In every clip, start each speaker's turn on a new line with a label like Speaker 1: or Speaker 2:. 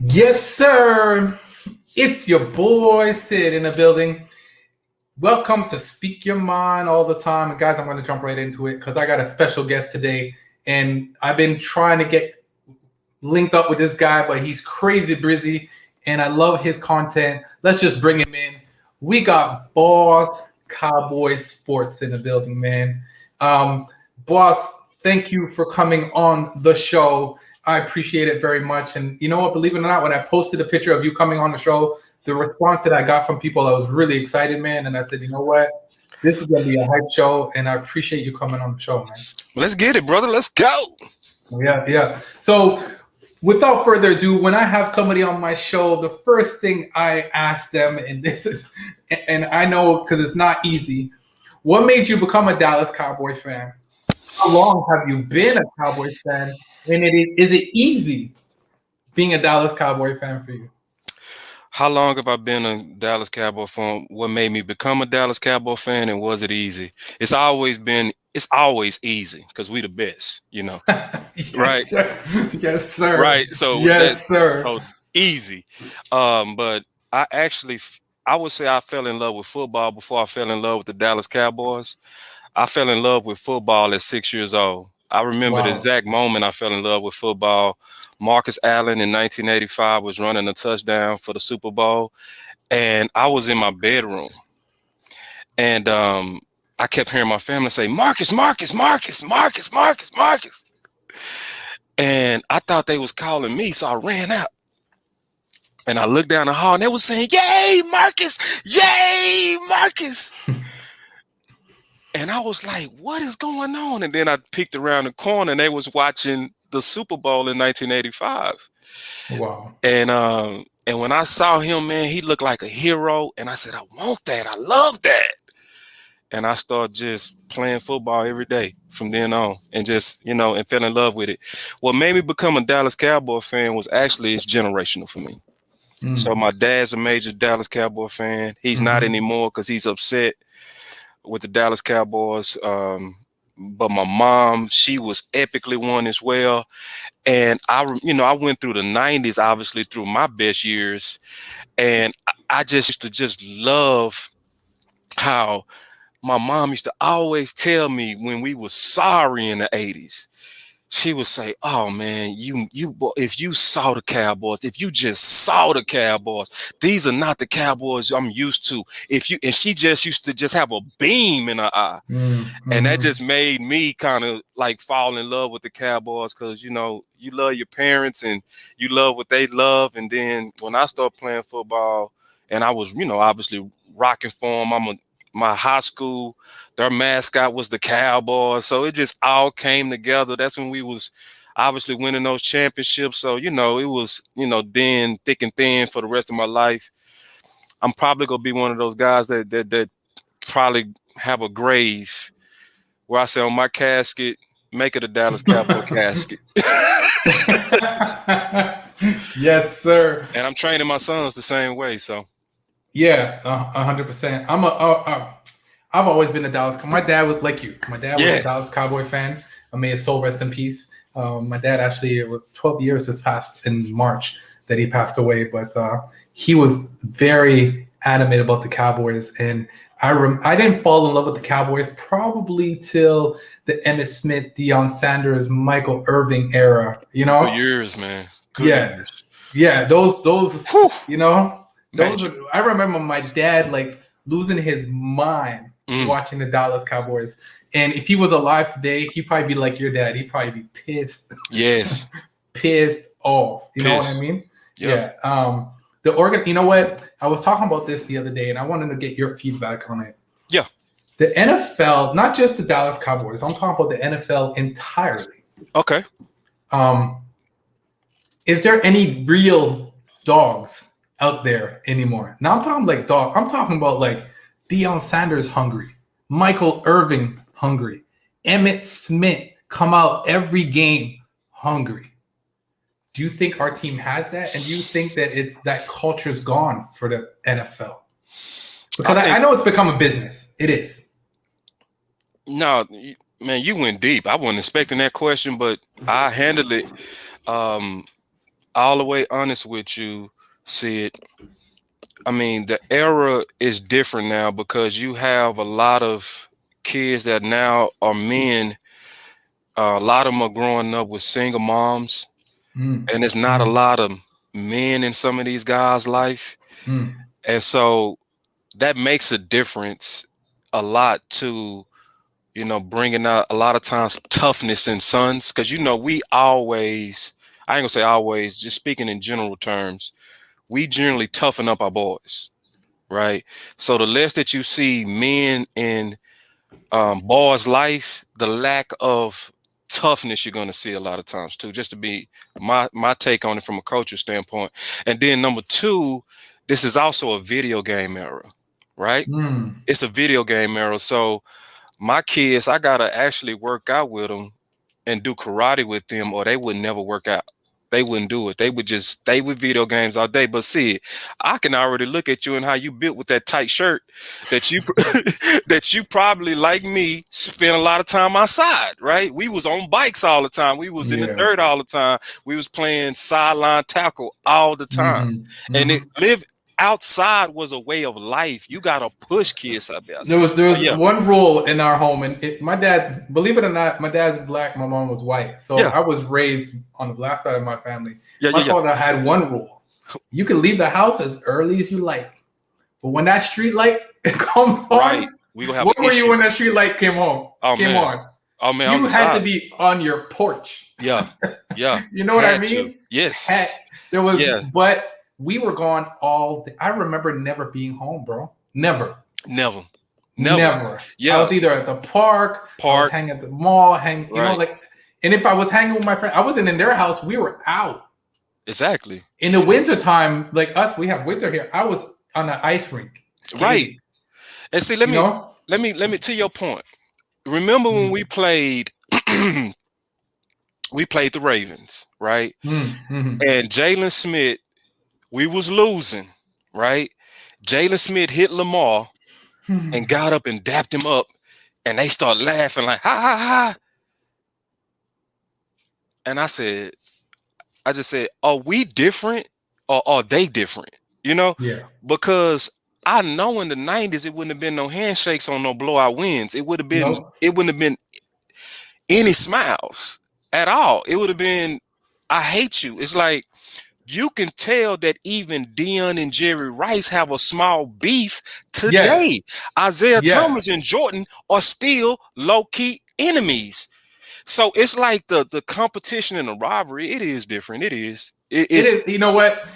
Speaker 1: Yes, sir. It's your boy Sid in the building. Welcome to Speak Your Mind all the time. And guys, I'm going to jump right into it because I got a special guest today. And I've been trying to get linked up with this guy, but he's crazy busy. And I love his content. Let's just bring him in. We got Boss Cowboy Sports in the building, man. Boss, thank you for coming on the show. I appreciate it very much. And you know what? Believe it or not, when I posted a picture of you coming on the show, the response that I got from people, I was really excited, man. And I said, you know what? This is going to be a hype show. And I appreciate you coming on the show, man.
Speaker 2: Let's get it, brother. Let's go.
Speaker 1: Yeah. So without further ado, when I have somebody on my show, the first thing I ask them, and I know because it's not easy, what made you become a Dallas Cowboys fan? How long have you been a Cowboys fan? And is it easy being a Dallas Cowboy fan for you?
Speaker 2: How long have I been a Dallas Cowboy fan? What made me become a Dallas Cowboy fan, and was it easy? It's always easy because we the best,
Speaker 1: Yes,
Speaker 2: right?
Speaker 1: Sir. Yes, sir.
Speaker 2: Right. So
Speaker 1: yes, sir.
Speaker 2: So easy. But I would say I fell in love with football before I fell in love with the Dallas Cowboys. I fell in love with football at 6 years old. I remember the exact moment I fell in love with football. Marcus Allen in 1985 was running a touchdown for the Super Bowl, and I was in my bedroom, and I kept hearing my family say, Marcus, Marcus, Marcus, Marcus, Marcus, Marcus. And I thought they was calling me, so I ran out. And I looked down the hall, and they was saying, yay, Marcus, yay, Marcus. And I was like, what is going on? And then I peeked around the corner, and they was watching the Super Bowl in 1985.
Speaker 1: Wow.
Speaker 2: And when I saw him, man, he looked like a hero. And I said, I want that. I love that. And I started just playing football every day from then on and just, and fell in love with it. What made me become a Dallas Cowboy fan was actually it's generational for me. Mm-hmm. So my dad's a major Dallas Cowboy fan. He's not anymore because he's upset with the Dallas Cowboys. But my mom, she was epically one as well. And I went through the 90s, obviously through my best years. And I just used to just love how my mom used to always tell me when we were sorry in the 80s. She would say, oh, man, if you saw the Cowboys, if you just saw the Cowboys, these are not the Cowboys I'm used to. And she just used to just have a beam in her eye. Mm-hmm. And that just made me kind of like fall in love with the Cowboys because, you love your parents and you love what they love. And then when I started playing football and I was, obviously rocking for them, my high school, their mascot was the Cowboys. So it just all came together. That's when we was obviously winning those championships. So, it was, then thick and thin for the rest of my life. I'm probably going to be one of those guys that probably have a grave where I say on my casket, make it a Dallas Cowboy casket.
Speaker 1: Yes, sir.
Speaker 2: And I'm training my sons the same way. So.
Speaker 1: Yeah, 100%. I've always been a Dallas. My dad was like you. My dad was a Dallas Cowboy fan. May his soul rest in peace. My dad actually, 12 years has passed in March that he passed away, but he was very adamant about the Cowboys. And I didn't fall in love with the Cowboys probably till the Emmitt Smith, Deion Sanders, Michael Irving era.
Speaker 2: Good years, man. Good years.
Speaker 1: Yeah. Those. Whew. I remember my dad like losing his mind watching the Dallas Cowboys. And if he was alive today, he'd probably be like your dad. He'd probably be pissed.
Speaker 2: Yes.
Speaker 1: Pissed off. You know what I mean?
Speaker 2: Yep.
Speaker 1: Yeah. You know what? I was talking about this the other day and I wanted to get your feedback on it.
Speaker 2: Yeah.
Speaker 1: The NFL, not just the Dallas Cowboys, I'm talking about the NFL entirely.
Speaker 2: Okay.
Speaker 1: Is there any real dogs out there anymore? Now I'm talking like dog. I'm talking about like Deion Sanders hungry, Michael Irving hungry, Emmitt Smith come out every game hungry. Do you think our team has that? And do you think that that culture's gone for the NFL? Because I know it's become a business. It is.
Speaker 2: No, man, you went deep. I wasn't expecting that question, but I handled it all the way honest with you, Sid, I mean, the era is different now because you have a lot of kids that now are men. A lot of them are growing up with single moms,
Speaker 1: Mm,
Speaker 2: and it's not a
Speaker 1: mm,
Speaker 2: lot of men in some of these guys' life.
Speaker 1: mm,
Speaker 2: And so that makes a difference a lot to, bringing out a lot of times toughness in sons. Because, we always, I ain't gonna say always, just speaking in general terms, we generally toughen up our boys, right? So the less that you see men in boys' life, the lack of toughness you're going to see a lot of times too. Just to be my take on it from a culture standpoint. And then number two, this is also a video game era, right?
Speaker 1: mm.
Speaker 2: It's a video game era. So my kids, I gotta actually work out with them and do karate with them, or they would never work out. They wouldn't do it. They would just stay with video games all day. But see, I can already look at you and how you built with that tight shirt that you that you probably like me spend a lot of time outside, right? We was on bikes all the time. We was in the
Speaker 1: Yeah.
Speaker 2: dirt all the time. We was playing sideline tackle all the time.
Speaker 1: Hmm.
Speaker 2: And it
Speaker 1: Hmm.
Speaker 2: live outside was a way of life. You gotta push kids out there. So
Speaker 1: There was
Speaker 2: yeah,
Speaker 1: one rule in our home, and my dad's, believe it or not, my dad's black, my mom was white. So
Speaker 2: yeah,
Speaker 1: I was raised on the black side of my family.
Speaker 2: yeah,
Speaker 1: My
Speaker 2: yeah, yeah.
Speaker 1: father had one rule: you can leave the house as early as you like, but when that street light comes
Speaker 2: Right.
Speaker 1: on,
Speaker 2: We gonna have
Speaker 1: where
Speaker 2: an
Speaker 1: were you
Speaker 2: issue.
Speaker 1: when that street light came on?
Speaker 2: Oh
Speaker 1: Came
Speaker 2: man.
Speaker 1: on.
Speaker 2: Oh man, on
Speaker 1: You
Speaker 2: the
Speaker 1: had to
Speaker 2: side.
Speaker 1: be on your porch.
Speaker 2: Yeah. Yeah.
Speaker 1: You know what I
Speaker 2: Had to.
Speaker 1: mean?
Speaker 2: Yes.
Speaker 1: Had, there was,
Speaker 2: Yeah.
Speaker 1: but we were gone all day. I remember never being home, bro. Never.
Speaker 2: Never. Never.
Speaker 1: Never. I
Speaker 2: Yeah.
Speaker 1: was either at the park, I was
Speaker 2: Park.
Speaker 1: hanging at the mall,
Speaker 2: Right.
Speaker 1: like, and if I was hanging with my friend, I wasn't in their house, we were out.
Speaker 2: Exactly.
Speaker 1: In the wintertime, like us, we have winter here. I was on the ice rink skating.
Speaker 2: Right. And see, let
Speaker 1: You
Speaker 2: me
Speaker 1: know?
Speaker 2: to your point. Remember when we played we played the Ravens, right?
Speaker 1: Mm-hmm.
Speaker 2: And Jalen Smith, we was losing, right? Jalen Smith hit Lamar and got up and dapped him up, and they start laughing like ha ha ha. And I just said, are we different or are they different?
Speaker 1: Yeah.
Speaker 2: Because I know in the 90s it wouldn't have been no handshakes on no blowout wins. It wouldn't
Speaker 1: No.
Speaker 2: have been any smiles at all. It would have been, I hate you. It's like you can tell that even Dion and Jerry Rice have a small beef today.
Speaker 1: Yes.
Speaker 2: Isaiah
Speaker 1: Yes.
Speaker 2: Thomas and Jordan are still low-key enemies. So it's like the competition and the rivalry. It is different. It is.
Speaker 1: It is. You know what?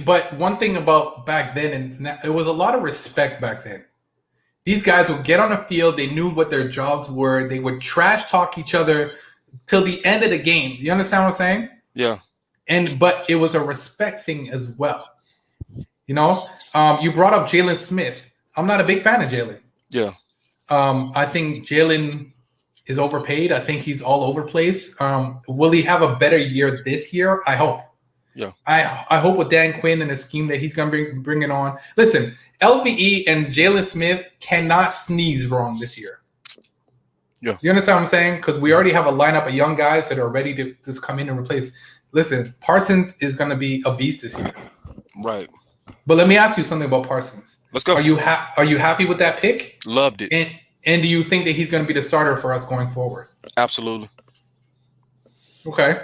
Speaker 1: But one thing about back then, and it was a lot of respect back then. These guys would get on the field. They knew what their jobs were. They would trash talk each other till the end of the game. You understand what I'm saying?
Speaker 2: Yeah.
Speaker 1: But it was a respect thing as well. You brought up Jalen Smith. I'm not a big fan of Jalen.
Speaker 2: Yeah.
Speaker 1: I think Jalen is overpaid. I think he's all over the place. Will he have a better year this year? I hope.
Speaker 2: Yeah.
Speaker 1: I hope with Dan Quinn and the scheme that he's going to bring it on. Listen, LVE and Jalen Smith cannot sneeze wrong this year.
Speaker 2: Yeah.
Speaker 1: You understand what I'm saying? Because we already have a lineup of young guys that are ready to just come in and replace. Listen, Parsons is going to be a beast this year.
Speaker 2: Right.
Speaker 1: But let me ask you something about Parsons.
Speaker 2: Let's go.
Speaker 1: Are you happy with that pick?
Speaker 2: Loved it.
Speaker 1: And do you think that he's going to be the starter for us going forward?
Speaker 2: Absolutely.
Speaker 1: Okay.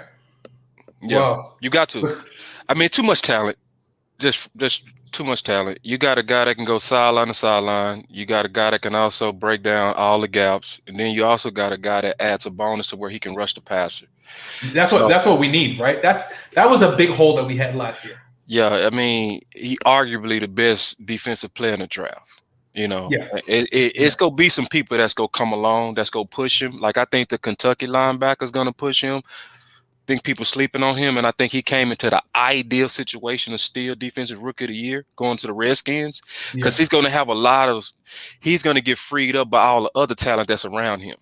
Speaker 2: Yeah.
Speaker 1: Well,
Speaker 2: You got to. I mean, too much talent. Just too much talent. You got a guy that can go sideline to sideline. You got a guy that can also break down all the gaps, and then you also got a guy that adds a bonus to where he can rush the passer.
Speaker 1: That's what we need, right? That was a big hole that we had last year.
Speaker 2: Yeah, I mean, he arguably the best defensive player in the draft.
Speaker 1: Yes.
Speaker 2: It's gonna be some people that's gonna come along, that's gonna push him. Like I think the Kentucky linebacker's gonna push him. I think people sleeping on him, and I think he came into the ideal situation of still defensive rookie of the year going to the Redskins because he's gonna have he's gonna get freed up by all the other talent that's around him.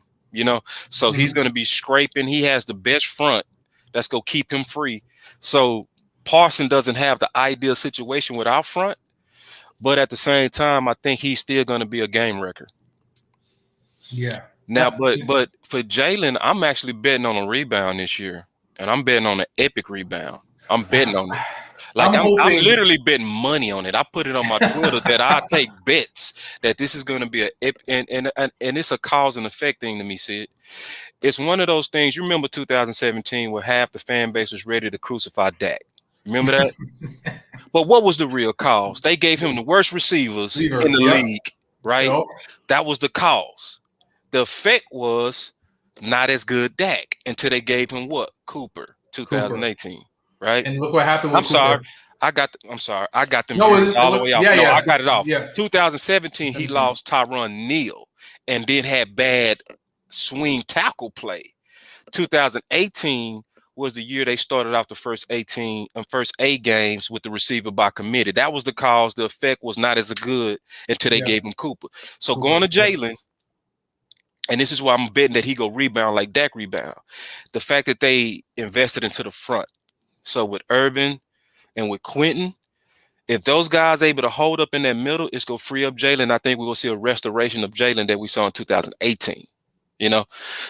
Speaker 2: So he's gonna be scraping. He has the best front that's gonna keep him free. So Parson doesn't have the ideal situation with our front, but at the same time, I think he's still going to be a game wrecker.
Speaker 1: Yeah.
Speaker 2: Now, but for Jalen, I'm actually betting on a rebound this year, and I'm betting on an epic rebound. I'm betting on it. Like
Speaker 1: I'm
Speaker 2: I'm
Speaker 1: hoping.
Speaker 2: literally betting money on it. I put it on my Twitter that I take bets that this is going to be and it's a cause and effect thing to me, Sid. It's one of those things. You remember 2017 where half the fan base was ready to crucify Dak. Remember that? But what was the real cause? They gave him the worst receivers in
Speaker 1: Receivers,
Speaker 2: the
Speaker 1: yep.
Speaker 2: league, right?
Speaker 1: Yep.
Speaker 2: That was the cause. The effect was not as good Dak until they gave him what? Cooper,
Speaker 1: Cooper.
Speaker 2: 2018, right?
Speaker 1: And look what happened with
Speaker 2: I'm sorry.
Speaker 1: Cooper.
Speaker 2: I'm sorry. I got them
Speaker 1: No,
Speaker 2: years all the way off.
Speaker 1: yeah,
Speaker 2: No, I
Speaker 1: yeah,
Speaker 2: got it off.
Speaker 1: yeah.
Speaker 2: 2017, he
Speaker 1: 17.
Speaker 2: lost Tyron Neal and then had bad swing tackle play. 2018 was the year they started off the first 8 games with the receiver by committee. That was the cause. The effect was not as good until they gave him Cooper. So
Speaker 1: Cooper,
Speaker 2: going to Jalen, and this is why I'm betting that he go rebound like Dak rebound. The fact that they invested into the front. So with Urban and with Quentin, if those guys able to hold up in that middle, it's going to free up Jalen. I think we will see a restoration of Jalen that we saw in 2018. You know,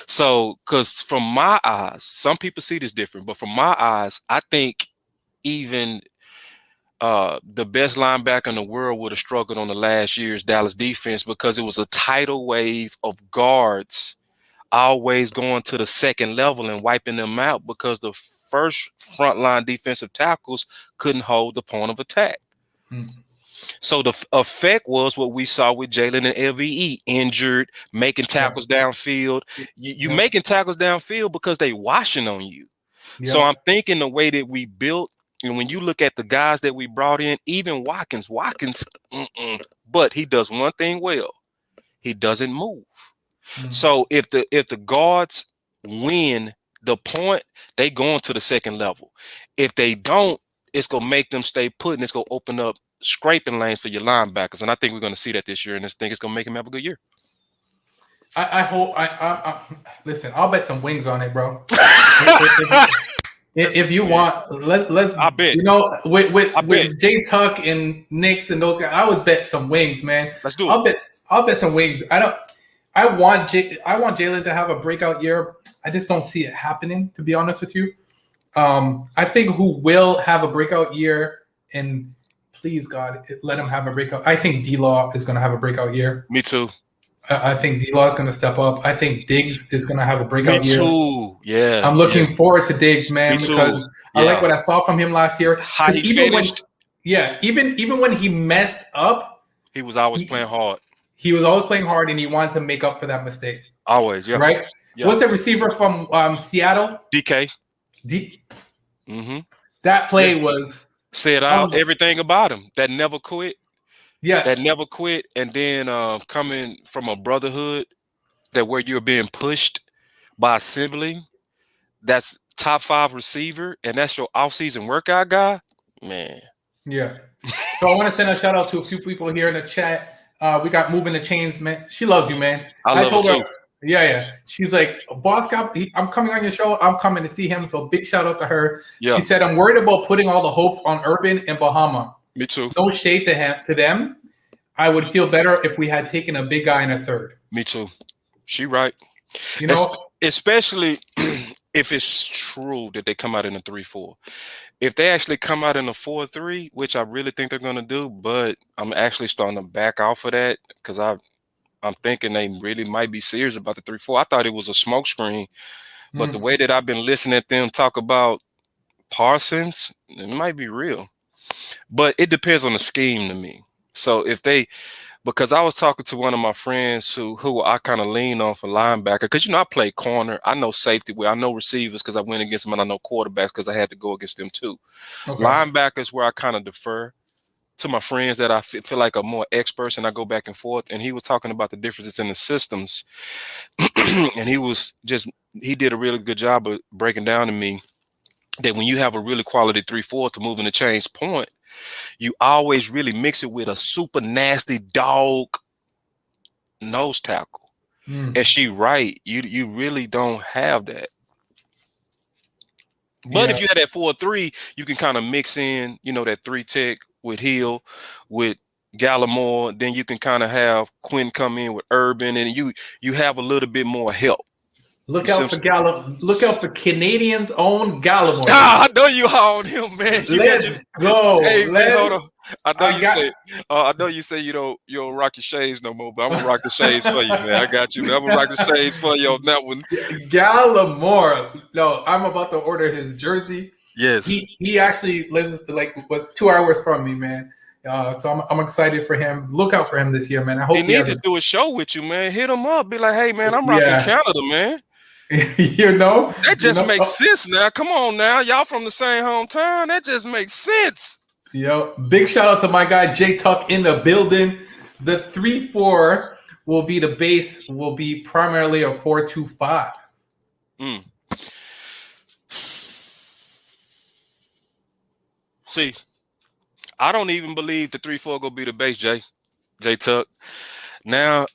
Speaker 2: so because from my eyes, some people see this different, but from my eyes, I think even the best linebacker in the world would have struggled on the last year's Dallas defense because it was a tidal wave of guards always going to the second level and wiping them out because the first frontline defensive tackles couldn't hold the point of attack. So the effect was what we saw with Jalen and LVE, injured, making tackles downfield. You making tackles downfield because they washing on you. So I'm thinking the way that we built, and when you look at the guys that we brought in, even Watkins, but he does one thing well. He doesn't move. So if the guards win the point, they go into the second level. If they don't, it's gonna make them stay put, and it's gonna open up scraping lanes for your linebackers. And I think we're gonna see that this year, and I think it's gonna make him have a good year.
Speaker 1: I hope. I listen. I'll bet some wings on it, bro. if you want, let's.
Speaker 2: I bet.
Speaker 1: You know, with Jay Tuck and Knicks and those guys, I would bet some wings, man.
Speaker 2: Let's do it.
Speaker 1: I'll bet some wings. I want Jalen to have a breakout year. I just don't see it happening, to be honest with you. I think who will have a breakout year, and please God, let him have a breakout. I think D-Law is going to have a breakout year.
Speaker 2: Me too.
Speaker 1: I think D-Law is going to step up. I think Diggs is going to have a breakout year.
Speaker 2: Me too. Yeah.
Speaker 1: I'm looking forward to Diggs, man, because I like what I saw from him last year.
Speaker 2: How he finished.
Speaker 1: Even when he messed up,
Speaker 2: he was always playing hard.
Speaker 1: He was always playing hard, and he wanted to make up for that mistake.
Speaker 2: Always, yeah.
Speaker 1: Right?
Speaker 2: Yeah.
Speaker 1: What's the receiver from Seattle?
Speaker 2: DK.
Speaker 1: That play was
Speaker 2: said out everything about him. That never quit.
Speaker 1: Yeah.
Speaker 2: That never quit. And then coming from a brotherhood that where you're being pushed by assembly, that's top 5 receiver, and that's your offseason workout guy, man.
Speaker 1: Yeah. So I want to send a shout out to a few people here in the chat. We got Moving the Chains, man. She loves you, man.
Speaker 2: I told her.
Speaker 1: Yeah. She's like, Boss Cop, I'm coming on your show. I'm coming to see him. So big shout out to her. Yeah. She said, I'm worried about putting all the hopes on Urban and Bahama.
Speaker 2: Me too.
Speaker 1: No shade to them. I would feel better if we had taken a big guy in a third.
Speaker 2: Me too. She right.
Speaker 1: You know,
Speaker 2: especially if it's true that they come out in a 3-4. If they actually come out in a 4-3, which I really think they're going to do, but I'm actually starting to back off of that because I'm thinking they really might be serious about the 3-4. I thought it was a smokescreen, but the way that I've been listening to them talk about Parsons, it might be real. But it depends on the scheme to me. So because I was talking to one of my friends who I kind of lean on for linebacker, because, I play corner. I know safety where I know receivers because I went against them, and I know quarterbacks because I had to go against them too. Okay. Linebackers where I kind of defer to my friends that I feel like are more experts, and I go back and forth. And he was talking about the differences in the systems. And he did a really good job of breaking down to me that when you have a really quality 3-4 to move in the change point, you always really mix it with a super nasty dog nose tackle. And she right, you really don't have that. But if you had that 4-3, you can kind of mix in, that 3-tech with Hill, with Gallimore. Then you can kind of have Quinn come in with Urban, and you have a little bit more help.
Speaker 1: Look out for Look out for Canadians' own Gallimore.
Speaker 2: I know you on him, man.
Speaker 1: Let's go.
Speaker 2: Hey, man, hold on. I know you say you don't rock your shades no more, but I'm gonna rock the shades for you, man. I got you, man. I'm gonna rock the shades for you on that one.
Speaker 1: Gallimore. No, I'm about to order his jersey.
Speaker 2: Yes.
Speaker 1: He actually was 2 hours from me, man. So I'm excited for him. Look out for him this year, man. I hope
Speaker 2: he needs to do a show with you, man. Hit him up. Be like, hey, man, I'm rocking Canada, man.
Speaker 1: That
Speaker 2: just makes sense now. Come on now, y'all from the same hometown. That just makes sense.
Speaker 1: Big shout out to my guy J Tuck in the building. The 3-4 will be the base. Will be primarily a 4-2-5.
Speaker 2: See, I don't even believe the 3-4 gonna be the base, J Tuck. Now,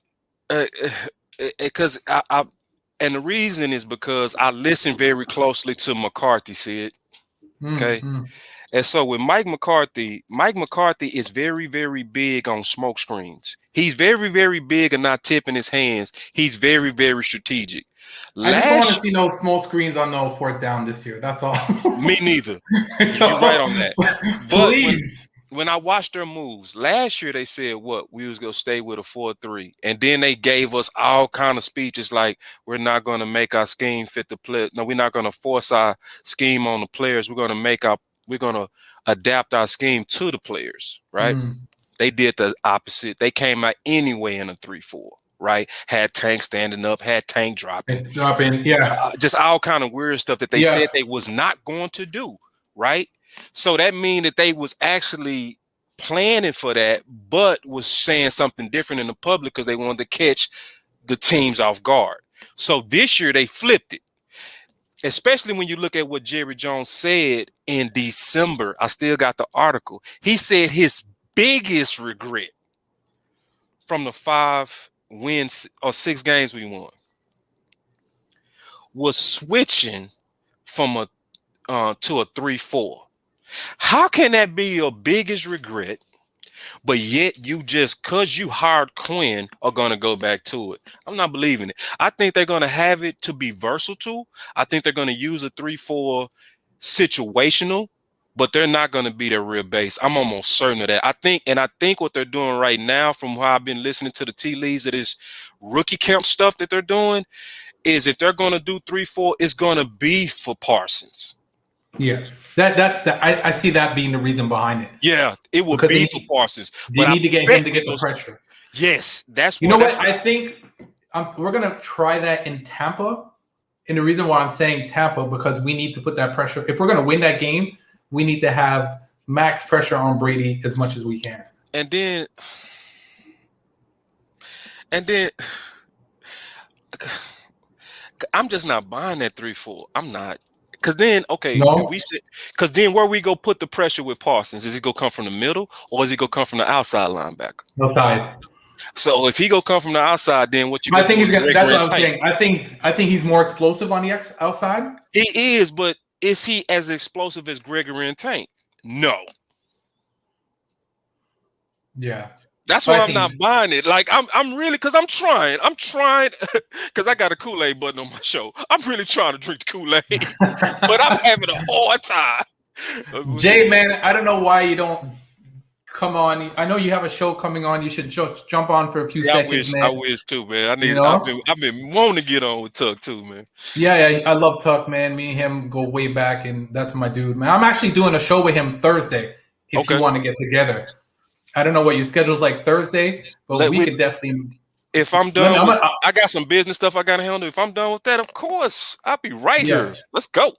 Speaker 2: because I and the reason is because I listen very closely to McCarthy, Sid. Okay. And so with Mike McCarthy is very, very big on smoke screens. He's very, very big and not tipping his hands. He's very, very strategic.
Speaker 1: I just don't want to see no smoke screens on no fourth down this year. That's all.
Speaker 2: Me neither. You're right on that.
Speaker 1: Please.
Speaker 2: When I watched their moves last year, they said we was gonna stay with a 4-3, and then they gave us all kind of speeches like we're not gonna make our scheme fit the play. No, we're not gonna force our scheme on the players. We're gonna adapt our scheme to the players, right? They did the opposite. They came out anyway in a 3-4, right? Had Tank standing up, had Tank dropping, just all kind of weird stuff that they said they was not going to do, right? So that means that they was actually planning for that, but was saying something different in the public because they wanted to catch the teams off guard. So this year they flipped it, especially when you look at what Jerry Jones said in December. I still got the article. He said his biggest regret from the 5 wins or 6 games we won was switching from to a 3-4. How can that be your biggest regret, but yet you just, because you hired Quinn, are going to go back to it? I'm not believing it. I think they're going to have it to be versatile. I think they're going to use a 3-4 situational, but they're not going to be their real base. I'm almost certain of that. I think what they're doing right now, from how I've been listening to the tea leaves of this rookie camp stuff that they're doing, is if they're going to do 3-4, it's going to be for Parsons.
Speaker 1: Yeah. I see that being the reason behind it.
Speaker 2: Yeah, it would be for Parsons.
Speaker 1: They need to get him to get the pressure.
Speaker 2: Yes, that's
Speaker 1: what I think. We're gonna try that in Tampa, and the reason why I'm saying Tampa, because we need to put that pressure. If we're gonna win that game, we need to have max pressure on Brady as much as we can.
Speaker 2: And then, I'm just not buying that 3-4. I'm not. Because then, because then where we go put the pressure with Parsons, is he going to come from the middle, or is he going to come from the outside linebacker?
Speaker 1: Outside.
Speaker 2: So if he go come from the outside, then what you?
Speaker 1: I think he's gonna. That's what I'm saying. I think he's more explosive on the outside.
Speaker 2: He is, but is he as explosive as Gregory and Tank? No.
Speaker 1: Yeah.
Speaker 2: That's why I'm not buying it. Like I'm really, because I'm trying because I got a Kool-Aid button on my show. I'm really trying to drink the Kool-Aid, but I'm having a hard time.
Speaker 1: Jay, man, I don't know why you don't come on. I know you have a show coming on. You should jump on for a few seconds, man.
Speaker 2: I wish too, man. I've been wanting to get on with Tuck too, man.
Speaker 1: Yeah, I love Tuck, man. Me and him go way back, and that's my dude, man. I'm actually doing a show with him Thursday. If you want to get together. I don't know what your schedule's like Thursday, but we could definitely.
Speaker 2: If I'm done, I got some business stuff I got to handle. If I'm done with that, of course, I'll be right here. Let's go.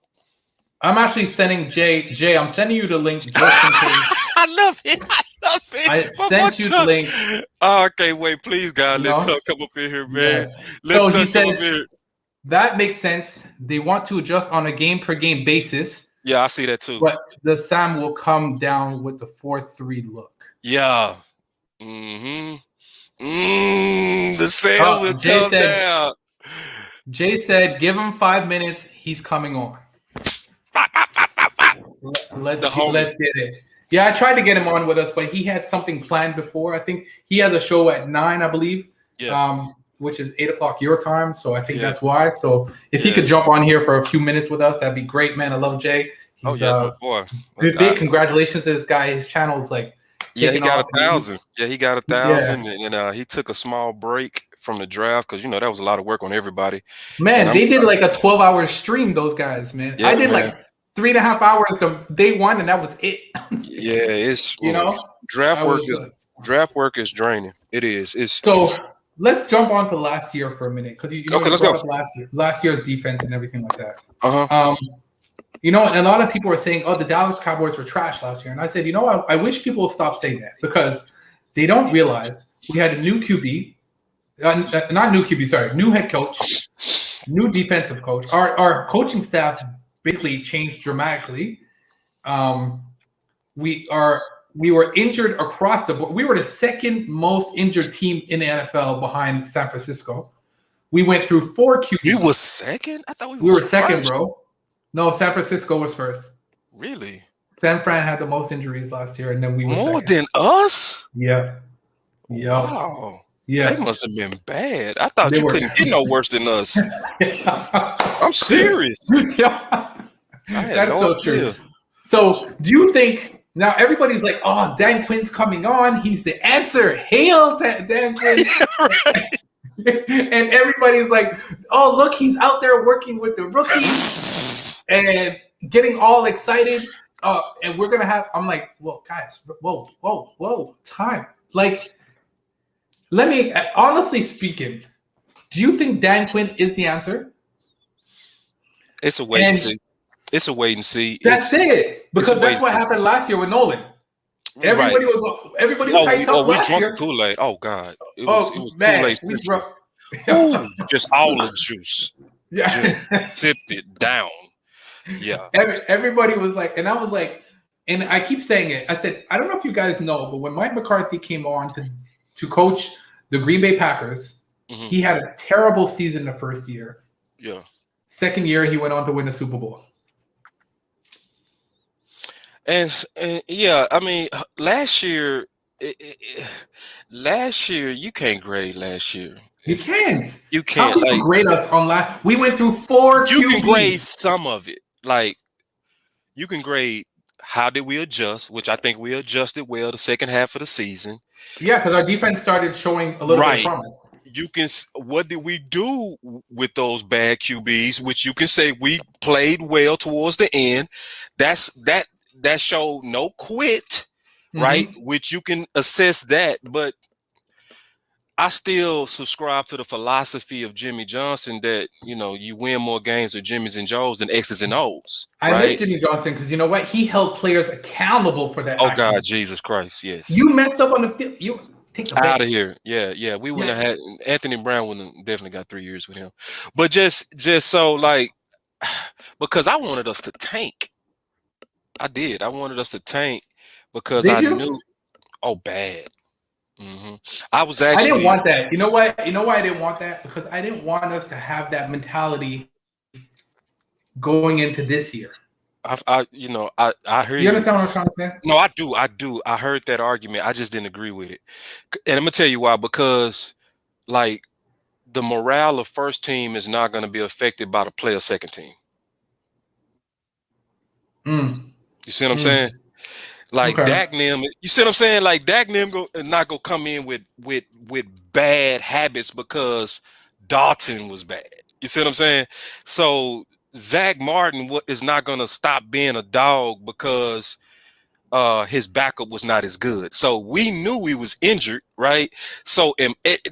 Speaker 1: I'm actually sending Jay. I'm sending you the link just in case.
Speaker 2: I love it.
Speaker 1: I sent you the link.
Speaker 2: Oh, okay, wait, please, God, let Tuck come up in here, man.
Speaker 1: Yeah.
Speaker 2: Let Tuck come up here.
Speaker 1: That makes sense. They want to adjust on a game per game basis.
Speaker 2: Yeah, I see that too.
Speaker 1: But the Sam will come down with the 4-3 look.
Speaker 2: Yeah. The Sam will come down.
Speaker 1: Jay said, "Give him 5 minutes. He's coming on." Let's get it. Yeah, I tried to get him on with us, but he had something planned before. I think he has a show at 9, I believe.
Speaker 2: Yeah.
Speaker 1: which is 8:00 your time. So I think
Speaker 2: Yeah.
Speaker 1: that's why. So if he could jump on here for a few minutes with us, that'd be great, man. I love Jay.
Speaker 2: Oh,
Speaker 1: He's
Speaker 2: yes, my boy.
Speaker 1: big congratulations to this guy. His channel's like
Speaker 2: Yeah, he
Speaker 1: taking
Speaker 2: got
Speaker 1: off.
Speaker 2: 1,000. Yeah, he got 1,000,
Speaker 1: Yeah.
Speaker 2: and he took a small break from the draft because that was a lot of work on everybody.
Speaker 1: Man, they did like a 12-hour stream. Those guys, man.
Speaker 2: Yeah,
Speaker 1: I did
Speaker 2: man.
Speaker 1: like 3.5 hours to day one, and that was it.
Speaker 2: Yeah, it's draft work is draining. It is.
Speaker 1: So let's jump on to last year for a minute because you
Speaker 2: let's
Speaker 1: brought
Speaker 2: go.
Speaker 1: up last year's defense and everything like that.
Speaker 2: Uh-huh.
Speaker 1: And a lot of people were saying, "Oh, the Dallas Cowboys were trash last year," and I said, I wish people would stop saying that because they don't realize we had a new QB, not new QB, sorry, new head coach, new defensive coach. Our coaching staff basically changed dramatically. We were injured across the board. We were the second most injured team in the NFL behind San Francisco. We went through 4 QBs.
Speaker 2: We were second? I thought
Speaker 1: we were second, bro. No, San Francisco was first.
Speaker 2: Really?
Speaker 1: San Fran had the most injuries last year, and then we were
Speaker 2: more
Speaker 1: second.
Speaker 2: than us?
Speaker 1: Yeah.
Speaker 2: Wow.
Speaker 1: Yeah.
Speaker 2: They must have been bad. I thought you couldn't get no worse than us. I'm serious.
Speaker 1: Yeah. That's so
Speaker 2: idea.
Speaker 1: true. So do you think now everybody's like, oh, Dan Quinn's coming on. He's the answer. Hail Dan Quinn.
Speaker 2: Right.
Speaker 1: And everybody's like, oh, look, he's out there working with the rookies and getting all excited. And we're going to have, I'm like, well, guys, whoa, time. Like, let me, honestly speaking, do you think Dan Quinn is the answer?
Speaker 2: It's a wait and see. It's a wait and see.
Speaker 1: That's it. Because that's what happened last year with Nolan. Everybody was hyped up last year.
Speaker 2: We drunk Kool-Aid. Oh God. It was
Speaker 1: man,
Speaker 2: Kool-Aid. Just all the juice.
Speaker 1: Yeah.
Speaker 2: Just sipped it down. Yeah.
Speaker 1: Everybody was like, and I was like, and I keep saying it. I said, I don't know if you guys know, but when Mike McCarthy came on to coach the Green Bay Packers, he had a terrible season the first year.
Speaker 2: Yeah.
Speaker 1: Second year, he went on to win the Super Bowl.
Speaker 2: And yeah, I mean, last year you can't grade last year.
Speaker 1: You can't.
Speaker 2: You can't.
Speaker 1: How can you grade us on last? We went through 4 QBs.
Speaker 2: You can grade some of it. Like you can grade how did we adjust, which I think we adjusted well the second half of the season.
Speaker 1: Yeah, because our defense started showing a little bit of promise.
Speaker 2: You can. What did we do with those bad QBs? Which you can say we played well towards the end. That showed no quit, right? Which you can assess that, but I still subscribe to the philosophy of Jimmy Johnson that you win more games with Jimmys and Joes than X's and O's.
Speaker 1: I miss Jimmy Johnson because you know what? He held players accountable for that.
Speaker 2: Oh action. God, Jesus Christ, yes.
Speaker 1: You messed up on the field. You take the
Speaker 2: out of here. Yeah. We wouldn't have had Anthony Brown. Wouldn't have definitely got 3 years with him. But just so like, because I wanted us to tank. I did. I wanted us to tank because I knew. Oh, bad. I was actually.
Speaker 1: I didn't want that. You know what? You know why I didn't want that? Because I didn't want us to have that mentality going into this year.
Speaker 2: I hear you.
Speaker 1: You understand what I'm trying to say?
Speaker 2: No, I do. I heard that argument. I just didn't agree with it. And I'm gonna tell you why. Because like the morale of first team is not going to be affected by the play of second team. You see what I'm saying? Like Dak Nim, you see what I'm saying? Like Dak Nim not gonna come in with bad habits because Dalton was bad. You see what I'm saying? So Zach Martin is not gonna stop being a dog because his backup was not as good. So we knew he was injured, right? So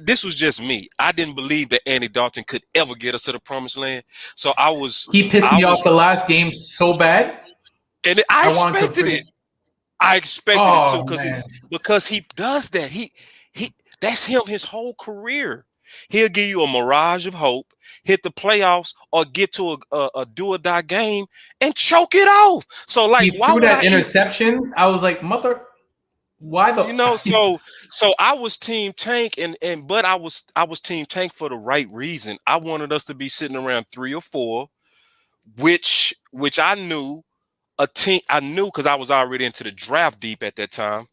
Speaker 2: this was just me. I didn't believe that Andy Dalton could ever get us to the promised land. So he
Speaker 1: pissed me off the last game so bad.
Speaker 2: And I expected it. I expected it too because he does that. He that's him his whole career. He'll give you a mirage of hope, hit the playoffs, or get to a do or die game and choke it off. So like,
Speaker 1: why would that interception? I was like, mother, why the
Speaker 2: So I was team tank but I was team tank for the right reason. I wanted us to be sitting around 3 or 4, which I knew. I knew because I was already into the draft deep at that time.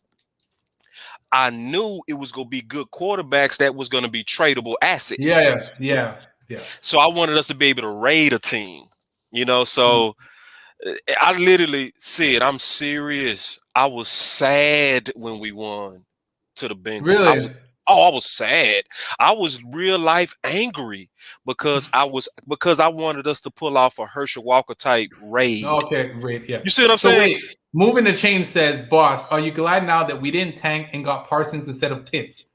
Speaker 2: I knew it was going to be good quarterbacks that was going to be tradable assets.
Speaker 1: Yeah.
Speaker 2: So I wanted us to be able to raid a team, So I literally said, I'm serious. I was sad when we won to the Bengals.
Speaker 1: Really?
Speaker 2: I was sad. I was real life angry because I wanted us to pull off a Herschel Walker type raid.
Speaker 1: Okay, great. Yeah.
Speaker 2: You see what I'm
Speaker 1: So
Speaker 2: saying?
Speaker 1: wait, moving the chain says, boss, are you glad now that we didn't tank and got Parsons instead of Pitts?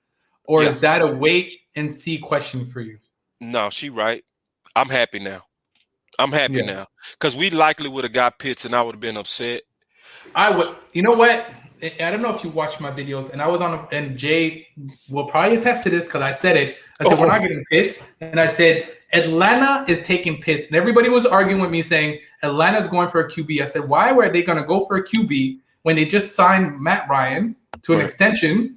Speaker 1: Or is that a wait and see question for you?
Speaker 2: No, she right. I'm happy now. Now because we likely would have got Pitts and I would have been upset.
Speaker 1: I would. You know what? I don't know if you watched my videos, and I was on, and Jay will probably attest to this because I said it. I said, we're not getting Pitts. And I said, Atlanta is taking Pitts. And everybody was arguing with me saying, Atlanta's going for a QB. I said, why were they going to go for a QB when they just signed Matt Ryan to an extension?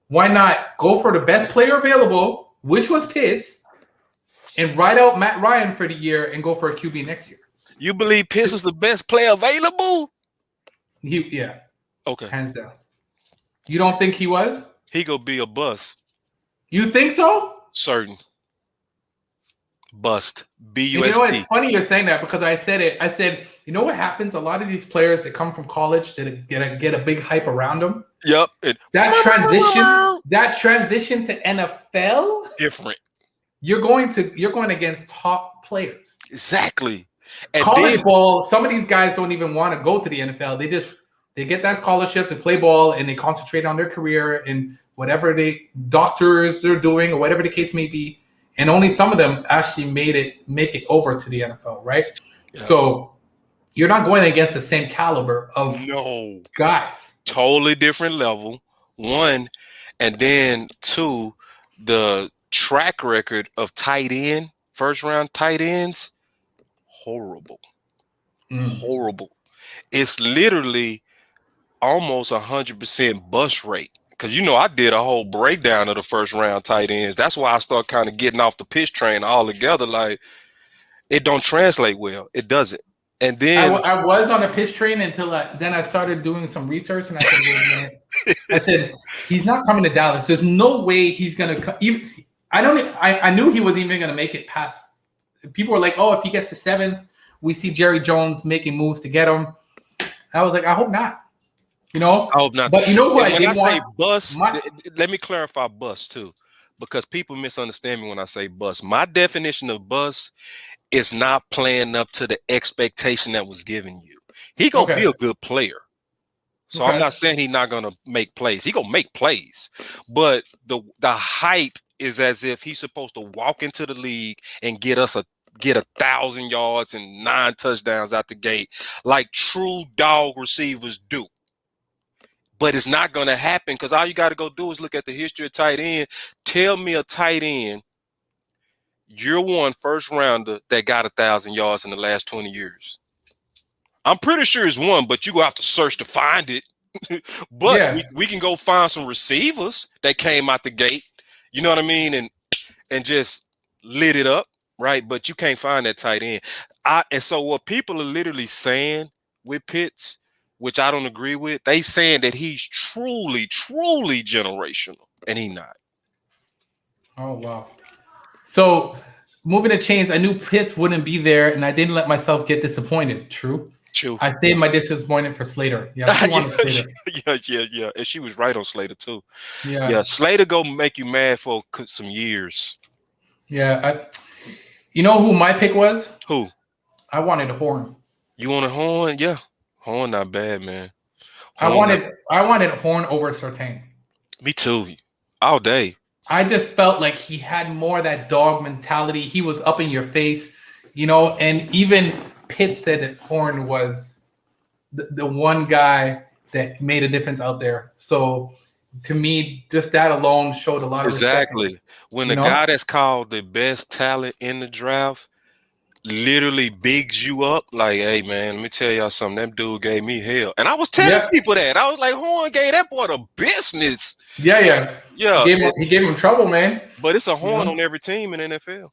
Speaker 1: Why not go for the best player available, which was Pitts, and ride out Matt Ryan for the year and go for a QB next year?
Speaker 2: You believe Pitts is the best player available?
Speaker 1: Yeah.
Speaker 2: Okay.
Speaker 1: Hands down. You don't think he was?
Speaker 2: He gonna be a bust.
Speaker 1: You think so?
Speaker 2: Certain. Bust. BUSD.
Speaker 1: You know what? It's funny you're saying that because I said it. I said, you know what happens? A lot of these players that come from college that get a big hype around them.
Speaker 2: Yep.
Speaker 1: That transition to NFL
Speaker 2: different.
Speaker 1: You're going against top players.
Speaker 2: Exactly.
Speaker 1: And college ball, some of these guys don't even want to go to the NFL. They get that scholarship to play ball and they concentrate on their career and whatever doctors they're doing or whatever the case may be. And only some of them actually make it over to the NFL, right? Yeah. So you're not going against the same caliber of guys.
Speaker 2: Totally different level. One, and then two, the track record of tight end, first round tight ends, horrible. Horrible. It's literally almost 100% bust rate. Because, I did a whole breakdown of the first round tight ends. That's why I start kind of getting off the pitch train altogether. Like, it don't translate well. It doesn't. And then
Speaker 1: I was on a pitch train until then I started doing some research and I said, wait a minute. I said, he's not coming to Dallas. There's no way he's going to come. I knew he wasn't even going to make it past. People were like, oh, if he gets to 7th, we see Jerry Jones making moves to get him. I was like, I hope not. I
Speaker 2: hope not.
Speaker 1: But you know what?
Speaker 2: When I say bust, let me clarify bust too, because people misunderstand me when I say bust. My definition of bust is not playing up to the expectation that was given you. He gonna be a good player. So I'm not saying he's not gonna make plays. He gonna make plays, but the hype is as if he's supposed to walk into the league and get 1,000 yards and 9 touchdowns out the gate, like true dog receivers do. But it's not going to happen because all you got to go do is look at the history of tight end. Tell me a tight end, year one, first rounder that got 1,000 yards in the last 20 years. I'm pretty sure it's one, but you go have to search to find it. But we can go find some receivers that came out the gate, you know what I mean, and just lit it up, right? But you can't find that tight end. And so what people are literally saying with Pitts, which I don't agree with, they saying that he's truly, truly generational, and he not.
Speaker 1: Oh, wow. So moving the chains, I knew Pitts wouldn't be there, and I didn't let myself get disappointed. True.
Speaker 2: I
Speaker 1: saved my disappointment for Slater. Yeah, Slater.
Speaker 2: Yeah. And she was right on Slater, too.
Speaker 1: Yeah.
Speaker 2: Slater go make you mad for some years.
Speaker 1: Yeah. You know who my pick was?
Speaker 2: Who?
Speaker 1: I wanted Horn.
Speaker 2: You want a Horn? Yeah. Horn not bad, man.
Speaker 1: I wanted Horn over Surtain.
Speaker 2: Me too. All day.
Speaker 1: I just felt like he had more of that dog mentality. He was up in your face, and even Pitt said that Horn was the one guy that made a difference out there. So to me, just that alone showed a lot of respect.
Speaker 2: Exactly. When the guy that's called the best talent in the draft literally bigs you up, like, hey man, let me tell y'all something. That dude gave me hell, and I was telling people that. I was like, Horn gave that boy the business.
Speaker 1: Yeah. He gave him trouble, man.
Speaker 2: But it's a Horn on every team in NFL.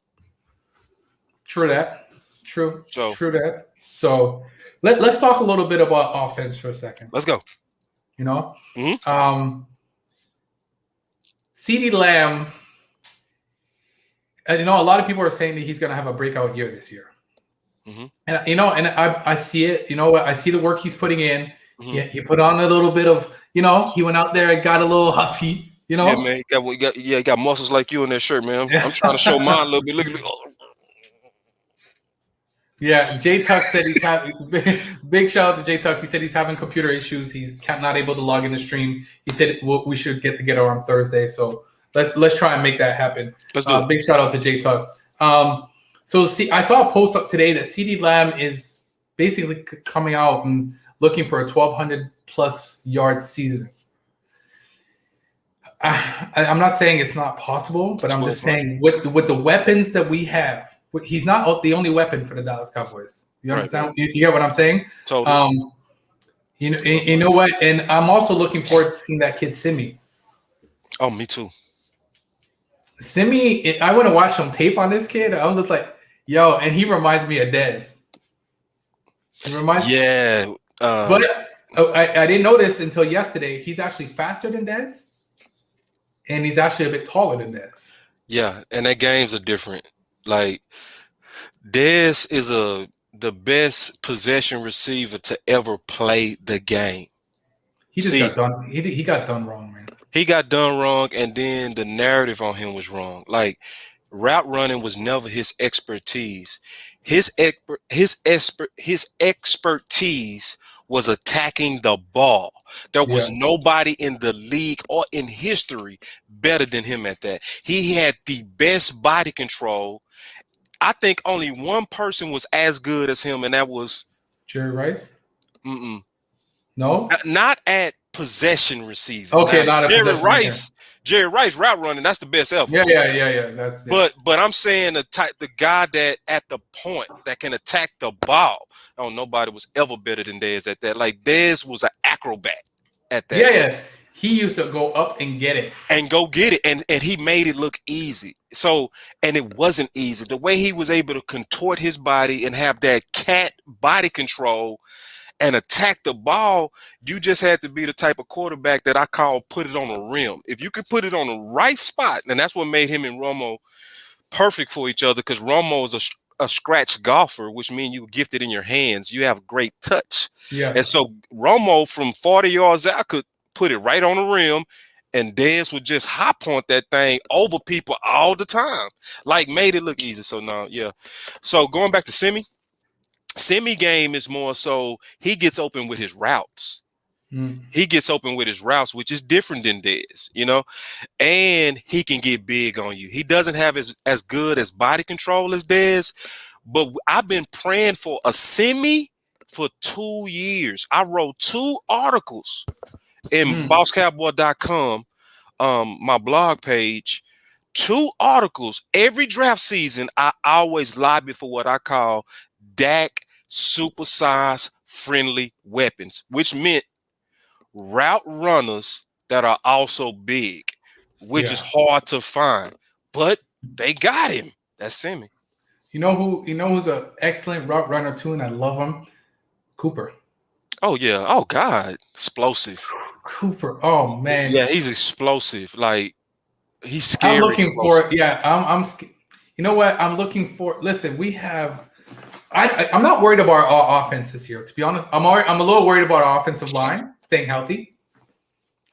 Speaker 1: True that. True that. So let's talk a little bit about offense for a second.
Speaker 2: Let's go.
Speaker 1: CeeDee Lamb, and a lot of people are saying that he's going to have a breakout year this year.
Speaker 2: Mm-hmm.
Speaker 1: And and I see it. I see the work he's putting in.
Speaker 2: Mm-hmm.
Speaker 1: He put on a little bit of, he went out there and got a little husky.
Speaker 2: Yeah, man. He got muscles like you in that shirt, man. I'm trying to show mine a little bit. Look at me. Oh.
Speaker 1: Yeah, Jay Tuck said he's having big shout out to Jay Tuck. He said he's having computer issues. He's not able to log in the stream. He said we should get together on Thursday. So let's try and make that happen.
Speaker 2: Let's do it.
Speaker 1: Big shout out to Jay Tuck. So see, I saw a post up today that CeeDee Lamb is basically coming out and looking for a 1,200 plus yard season. I'm not saying it's not possible, but I'm just saying with the weapons that we have, he's not the only weapon for the Dallas Cowboys. You understand? Right. You get what I'm saying?
Speaker 2: Totally.
Speaker 1: You know what? And I'm also looking forward to seeing that kid Simi.
Speaker 2: Oh, me too.
Speaker 1: Simi, I want to watch some tape on this kid. I was like, yo, and he reminds me of Dez. He reminds me.
Speaker 2: Yeah.
Speaker 1: But I didn't know this until yesterday. He's actually faster than Dez. And he's actually a bit taller than Dez.
Speaker 2: Yeah, and their games are different. Like, Dez is the best possession receiver to ever play the game.
Speaker 1: He just got done. He got done wrong, man.
Speaker 2: He got done wrong, and then the narrative on him was wrong. Like, route running was never his expertise. His expertise was attacking the ball. There was nobody in the league or in history better than him at that. He had the best body control. I think only one person was as good as him, and that was
Speaker 1: Jerry Rice.
Speaker 2: No, not at possession receiving.
Speaker 1: Okay, not at possession.
Speaker 2: Rice. Jerry Rice route running, that's the best ever.
Speaker 1: Yeah. That's
Speaker 2: but I'm saying the guy that at the point that can attack the ball. Oh, nobody was ever better than Dez at that. Like, Dez was an acrobat at that.
Speaker 1: Yeah. He used to go up and get it.
Speaker 2: And he made it look easy. So, and it wasn't easy. The way he was able to contort his body and have that cat body control and attack the ball, you just had to be the type of quarterback that I call put it on the rim. If you could put it on the right spot, and that's what made him and Romo perfect for each other, because Romo is a scratch golfer, which means you gifted in your hands. You have great touch.
Speaker 1: Yeah.
Speaker 2: And so Romo from 40 yards out could put it right on the rim, and Dez would just high point that thing over people all the time. Like, made it look easy. So now, yeah. So going back to Semi game is more so he gets open with his routes. He gets open with his routes, which is different than Dez, and he can get big on you. He doesn't have as good as body control as Dez, but I've been praying for a Semi for 2 years. I wrote 2 articles in bosscowboy.com, my blog page, 2 articles. Every draft season, I always lobby for what I call Dak supersize friendly weapons, which meant route runners that are also big, which is hard to find, but they got him. That's Semi.
Speaker 1: You know who's an excellent route runner too, and I love him? Cooper.
Speaker 2: Oh yeah. Oh God. Explosive.
Speaker 1: Cooper. Oh man.
Speaker 2: Yeah, he's explosive. Like, he's scary.
Speaker 1: I'm looking for it. Yeah, I'm you know what? I'm looking for. Listen, we have. I'm not worried about our offense this year. To be honest, I'm a little worried about our offensive line staying healthy,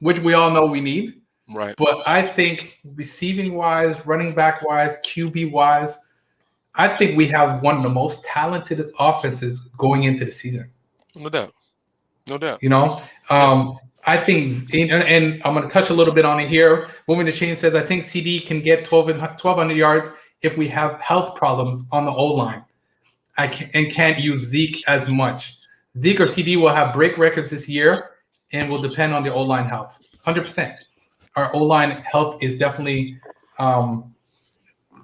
Speaker 1: which we all know we need.
Speaker 2: Right.
Speaker 1: But I think receiving wise, running back wise, QB wise, I think we have one of the most talented offenses going into the season.
Speaker 2: No doubt.
Speaker 1: I think, and I'm going to touch a little bit on it here. Moving the Chain says, I think CD can get 1,200 yards if we have health problems on the O-line. Can't use Zeke as much. Zeke or CD will have break records this year and will depend on the O-line health. 100%. Our O-line health is definitely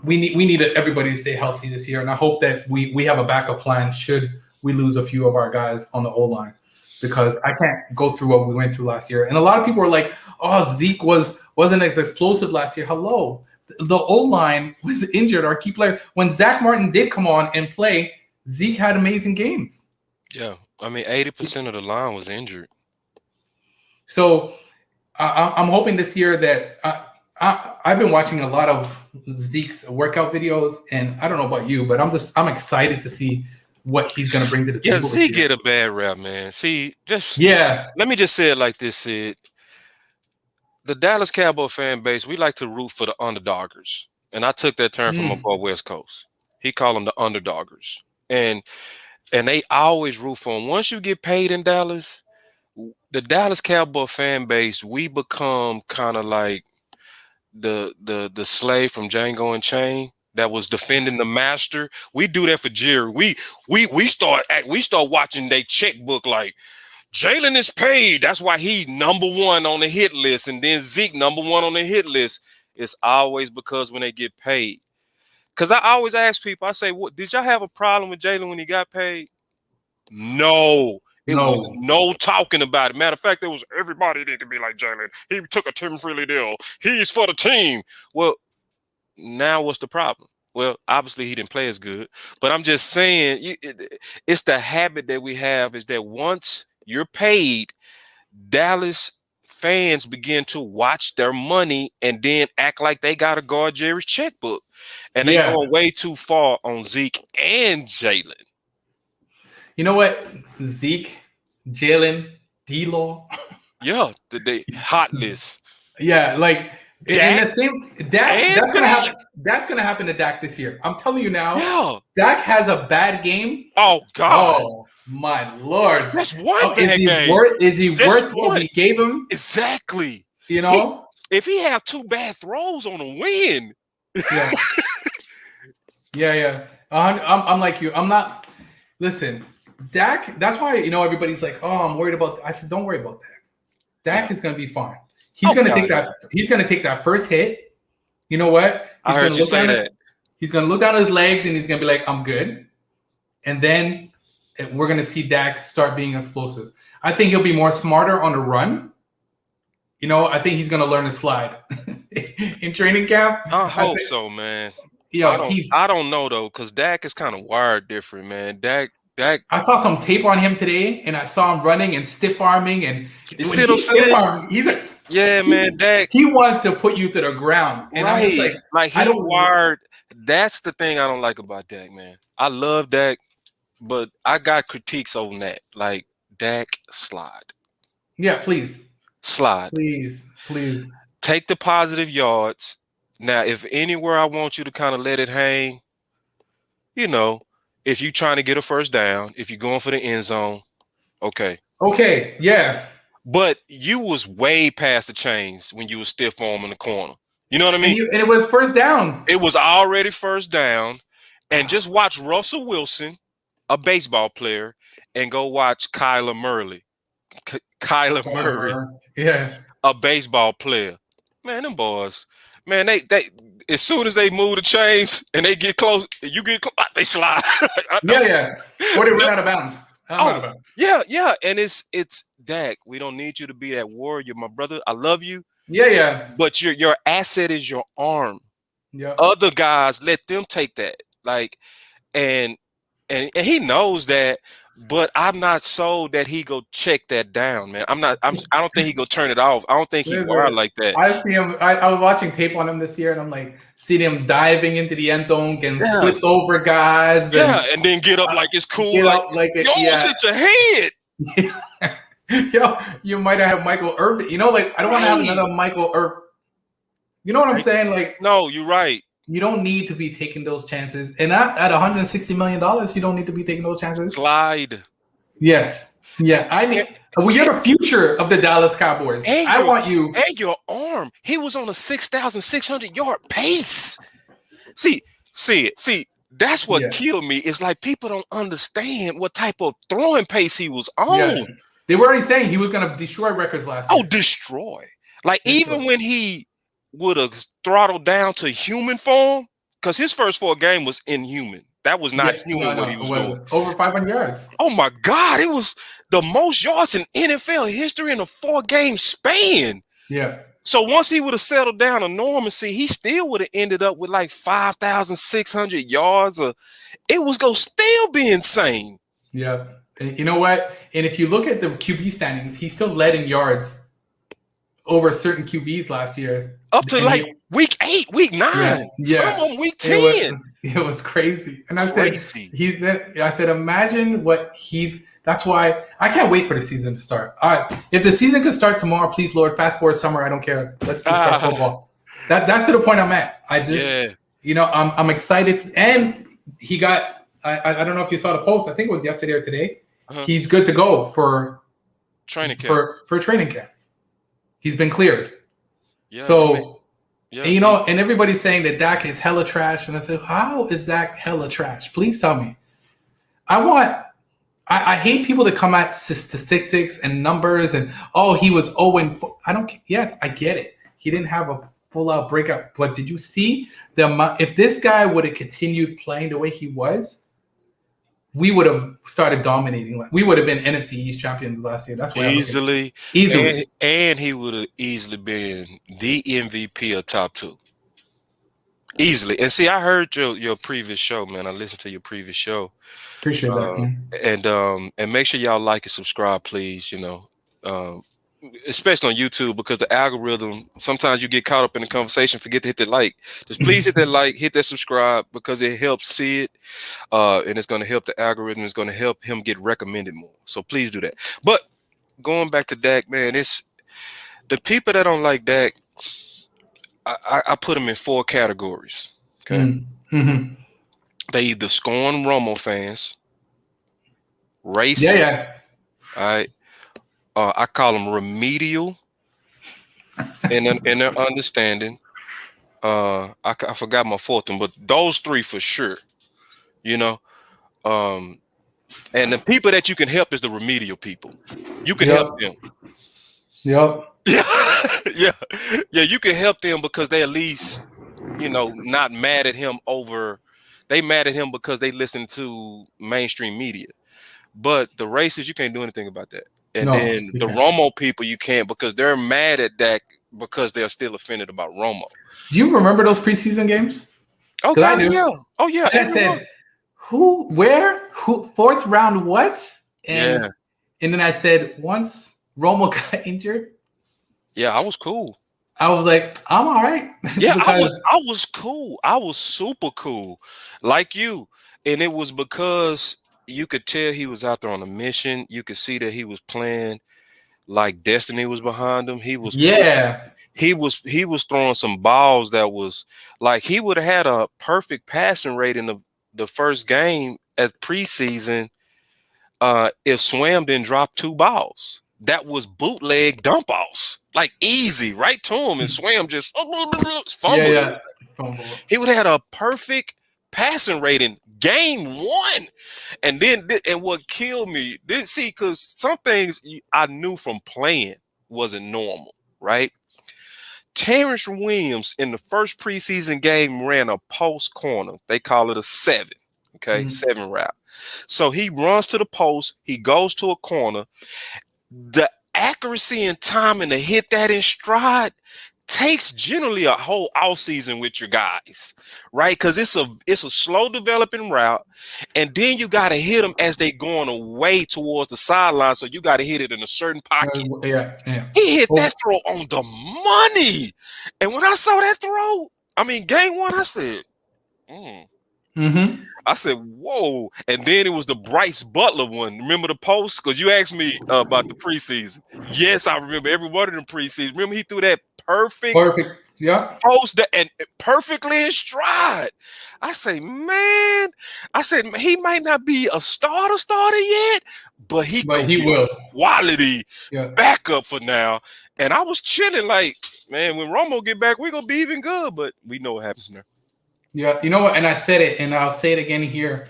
Speaker 1: we need everybody to stay healthy this year. And I hope that we have a backup plan should we lose a few of our guys on the O-line, because I can't go through what we went through last year. And a lot of people were like, oh, Zeke wasn't as explosive last year. Hello. The O-line was injured, our key player. When Zach Martin did come on and play, Zeke had amazing games.
Speaker 2: Yeah. I mean, 80% of the line was injured.
Speaker 1: So I'm hoping this year that I've been watching a lot of Zeke's workout videos, and I don't know about you, but I'm excited to see what he's going to bring to the
Speaker 2: Yeah,
Speaker 1: table this
Speaker 2: Zeke
Speaker 1: year.
Speaker 2: get a bad rap, man. See, just
Speaker 1: Yeah.
Speaker 2: let me just say it like this, Sid. The Dallas Cowboy fan base, we like to root for the underdoggers. And I took that term from my
Speaker 1: Mm.
Speaker 2: boy West Coast. He called them the underdoggers. And they always root for them. Once you get paid in Dallas, the Dallas Cowboy fan base, we become kind of like the slave from Django and Chain that was defending the master. We do that for Jerry. We start watching their checkbook like Jalen is paid. That's why he number one on the hit list, and then Zeke number one on the hit list. It's always because when they get paid. Because I always ask people, I say, "What did y'all have a problem with Jalen when he got paid?" No. It was
Speaker 1: No.
Speaker 2: no talking about it. Matter of fact, it was everybody need to be like Jalen. He took a Tim Freely deal. He's for the team. Well, now what's the problem? Well, obviously he didn't play as good. But I'm just saying, it's the habit that we have is that once you're paid, Dallas fans begin to watch their money and then act like they got to guard Jerry's checkbook. And they
Speaker 1: Yeah.
Speaker 2: going way too far on Zeke and Jalen.
Speaker 1: You know what? Zeke, Jalen, D-Law.
Speaker 2: Yeah, the hot list.
Speaker 1: Yeah, like in
Speaker 2: Dak
Speaker 1: the same
Speaker 2: and
Speaker 1: that's gonna
Speaker 2: Dak.
Speaker 1: happen. That's gonna happen to Dak this year. I'm telling you now.
Speaker 2: Yeah.
Speaker 1: Dak has a bad game.
Speaker 2: Oh God.
Speaker 1: Oh my lord.
Speaker 2: That's one
Speaker 1: Is
Speaker 2: bad
Speaker 1: he
Speaker 2: game.
Speaker 1: worth? Is he
Speaker 2: Just
Speaker 1: worth what
Speaker 2: one.
Speaker 1: we gave him?
Speaker 2: Exactly.
Speaker 1: You know.
Speaker 2: If he have two bad throws on a win.
Speaker 1: Yeah. Yeah. I'm like you. I'm not. Listen, Dak. That's why everybody's like, oh, I'm worried about. I said, don't worry about Dak. Dak is gonna be fine. He's gonna take that. He's gonna take that first hit. You know what?
Speaker 2: I heard you say that.
Speaker 1: He's gonna look down his legs and he's gonna be like, "I'm good," and then we're gonna see Dak start being explosive. I think he'll be more smarter on the run. I think he's gonna learn to slide in training camp.
Speaker 2: I hope so, man. I don't know though, because Dak is kind of wired different, man. Dak.
Speaker 1: I saw some tape on him today, and I saw him running and stiff arming, and
Speaker 2: yeah, man, Dak.
Speaker 1: He wants to put you to the ground, and
Speaker 2: right.
Speaker 1: I'm just
Speaker 2: like he wired. That's the thing I don't like about Dak, man. I love Dak, but I got critiques on that. Like Dak, slide.
Speaker 1: Yeah, please.
Speaker 2: Slide.
Speaker 1: Please.
Speaker 2: Take the positive yards. Now, if anywhere I want you to kind of let it hang, if you're trying to get a first down, if you're going for the end zone, okay.
Speaker 1: Okay, yeah.
Speaker 2: But you was way past the chains when you was stiff arm in the corner. You know what I mean?
Speaker 1: And it was first down.
Speaker 2: It was already first down. And just watch Russell Wilson, a baseball player, and go watch Kyler Murray.
Speaker 1: Yeah.
Speaker 2: A baseball player. Man, them boys. Man, they as soon as they move the chains and they get close, you get close, they slide.
Speaker 1: Yeah. Or they run out of bounds.
Speaker 2: Yeah. And it's Dak. We don't need you to be that warrior, my brother. I love you.
Speaker 1: Yeah.
Speaker 2: But your asset is your arm.
Speaker 1: Yeah.
Speaker 2: Other guys, let them take that. Like, and he knows that. But I'm not sold that he go check that down, man. I don't think he go turn it off. I don't think he wired like that.
Speaker 1: I see him. I was watching tape on him this year, and I'm like, seeing him diving into the end zone, getting flipped over guys.
Speaker 2: And then get up like it's cool. You almost hit your
Speaker 1: head. You might have Michael Irvin. I don't want to have another Michael Irvin. You know what I'm saying? Like,
Speaker 2: no, you're right.
Speaker 1: You don't need to be taking those chances. And at $160 million, you don't need to be taking those chances.
Speaker 2: Slide.
Speaker 1: Yes. Yeah. You're the future of the Dallas Cowboys. I want you.
Speaker 2: And your arm. He was on a 6,600 yard pace. See, that's what killed me. It's like people don't understand what type of throwing pace he was on. Yeah.
Speaker 1: They were already saying he was going to destroy records last year.
Speaker 2: Oh, destroy. Even when he would have throttled down to human form, because his first 4 games was inhuman. That was not human what he was doing.
Speaker 1: Over 500 yards.
Speaker 2: Oh my God. It was the most yards in NFL history in a 4-game span.
Speaker 1: Yeah.
Speaker 2: So once he would have settled down to normancy, he still would have ended up with like 5,600 yards. It was going to still be insane.
Speaker 1: Yeah. And you know what? And if you look at the QB standings, he still led in yards over certain QBs last year.
Speaker 2: Up to
Speaker 1: And
Speaker 2: like week 8, week 9. Some
Speaker 1: yeah.
Speaker 2: of them week 10.
Speaker 1: It was crazy. And I
Speaker 2: Crazy.
Speaker 1: said, imagine what that's why I can't wait for the season to start. All right. If the season could start tomorrow, please, Lord, fast forward summer. I don't care. Let's just start football. That's to the point I'm at. I just, I'm excited. And he got, I don't know if you saw the post. I think it was yesterday or today. He's good to go for
Speaker 2: training camp.
Speaker 1: For training camp. He's been cleared.
Speaker 2: Yeah,
Speaker 1: so, and everybody's saying that Dak is hella trash. And I said, how is Dak hella trash? Please tell me. I hate people that come at statistics and numbers and, he was 0-4. Yes, I get it. He didn't have a full-out breakout. But did you see the amount? If this guy would have continued playing the way he was, we would have started dominating. We would have been NFC East champions last year. That's why
Speaker 2: easily. And he would have easily been the MVP of top 2. Easily. And see, I heard your previous show, man. I listened to your previous show.
Speaker 1: Appreciate that.
Speaker 2: And make sure y'all like and subscribe, please. Especially on YouTube, because the algorithm, sometimes you get caught up in the conversation, forget to hit that like. Just please hit that like, hit that subscribe, because it helps see it, and it's going to help the algorithm. It's going to help him get recommended more. So please do that. But going back to Dak, man, it's the people that don't like Dak. I put them in 4 categories. Okay, they either scorn Romo fans, racist. All right. I call them remedial in their understanding. I forgot my 4th one, but those 3 for sure. And the people that you can help is the remedial people. You can help them.
Speaker 1: Yep.
Speaker 2: Yeah. You can help them because they at least, not mad at him over. They mad at him because they listen to mainstream media. But the racists, you can't do anything about that. And then the Romo people, you can't, because they're mad at Dak because they're still offended about Romo.
Speaker 1: Do you remember those preseason games?
Speaker 2: Oh, God, yeah. Oh, yeah.
Speaker 1: I said, who, 4th round, what? And then I said, once Romo got injured.
Speaker 2: Yeah, I was cool.
Speaker 1: I was like, I'm all right.
Speaker 2: Yeah, I was cool. I was super cool, like you. And it was because you could tell he was out there on a mission. You could see that he was playing like destiny was behind him. He was he was throwing some balls that was like he would have had a perfect passing rate in the first game at preseason if Swam didn't drop 2 balls. That was bootleg dump offs, like easy right to him, and Swam just fumbled. He would have had a perfect passing rating game 1. And what killed me, because some things I knew from playing wasn't normal, right? Terrence Williams in the first preseason game ran a post corner. They call it a 7, 7 route. So he runs to the post, he goes to a corner. The accuracy and timing to hit that in stride takes generally a whole offseason with your guys, right? Because it's a slow developing route, and then you got to hit them as they going away towards the sideline. So you got to hit it in a certain pocket. He hit that throw on the money, and when I saw that throw, game 1, I said, I said, whoa. And then it was the Bryce Butler one. Remember the post? Because you asked me about the preseason. Yes, I remember every one of them preseason. Remember he threw that perfect post and perfectly in stride. I say, man, he might not be a starter yet, but he will. Quality backup for now. And I was chilling like, man, when Romo get back, we're going to be even good. But we know what happens there.
Speaker 1: Yeah, you know what? And I said it, and I'll say it again here.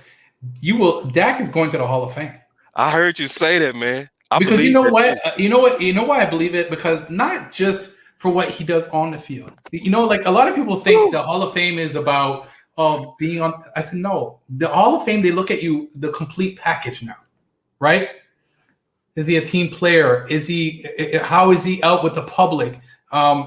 Speaker 1: Dak is going to the Hall of Fame.
Speaker 2: I heard you say that, man.
Speaker 1: Because you know what? You know why I believe it? Because not just for what he does on the field. Like a lot of people think the Hall of Fame is about being on. I said no. The Hall of Fame, they look at you the complete package now, right? Is he a team player? How is he out with the public?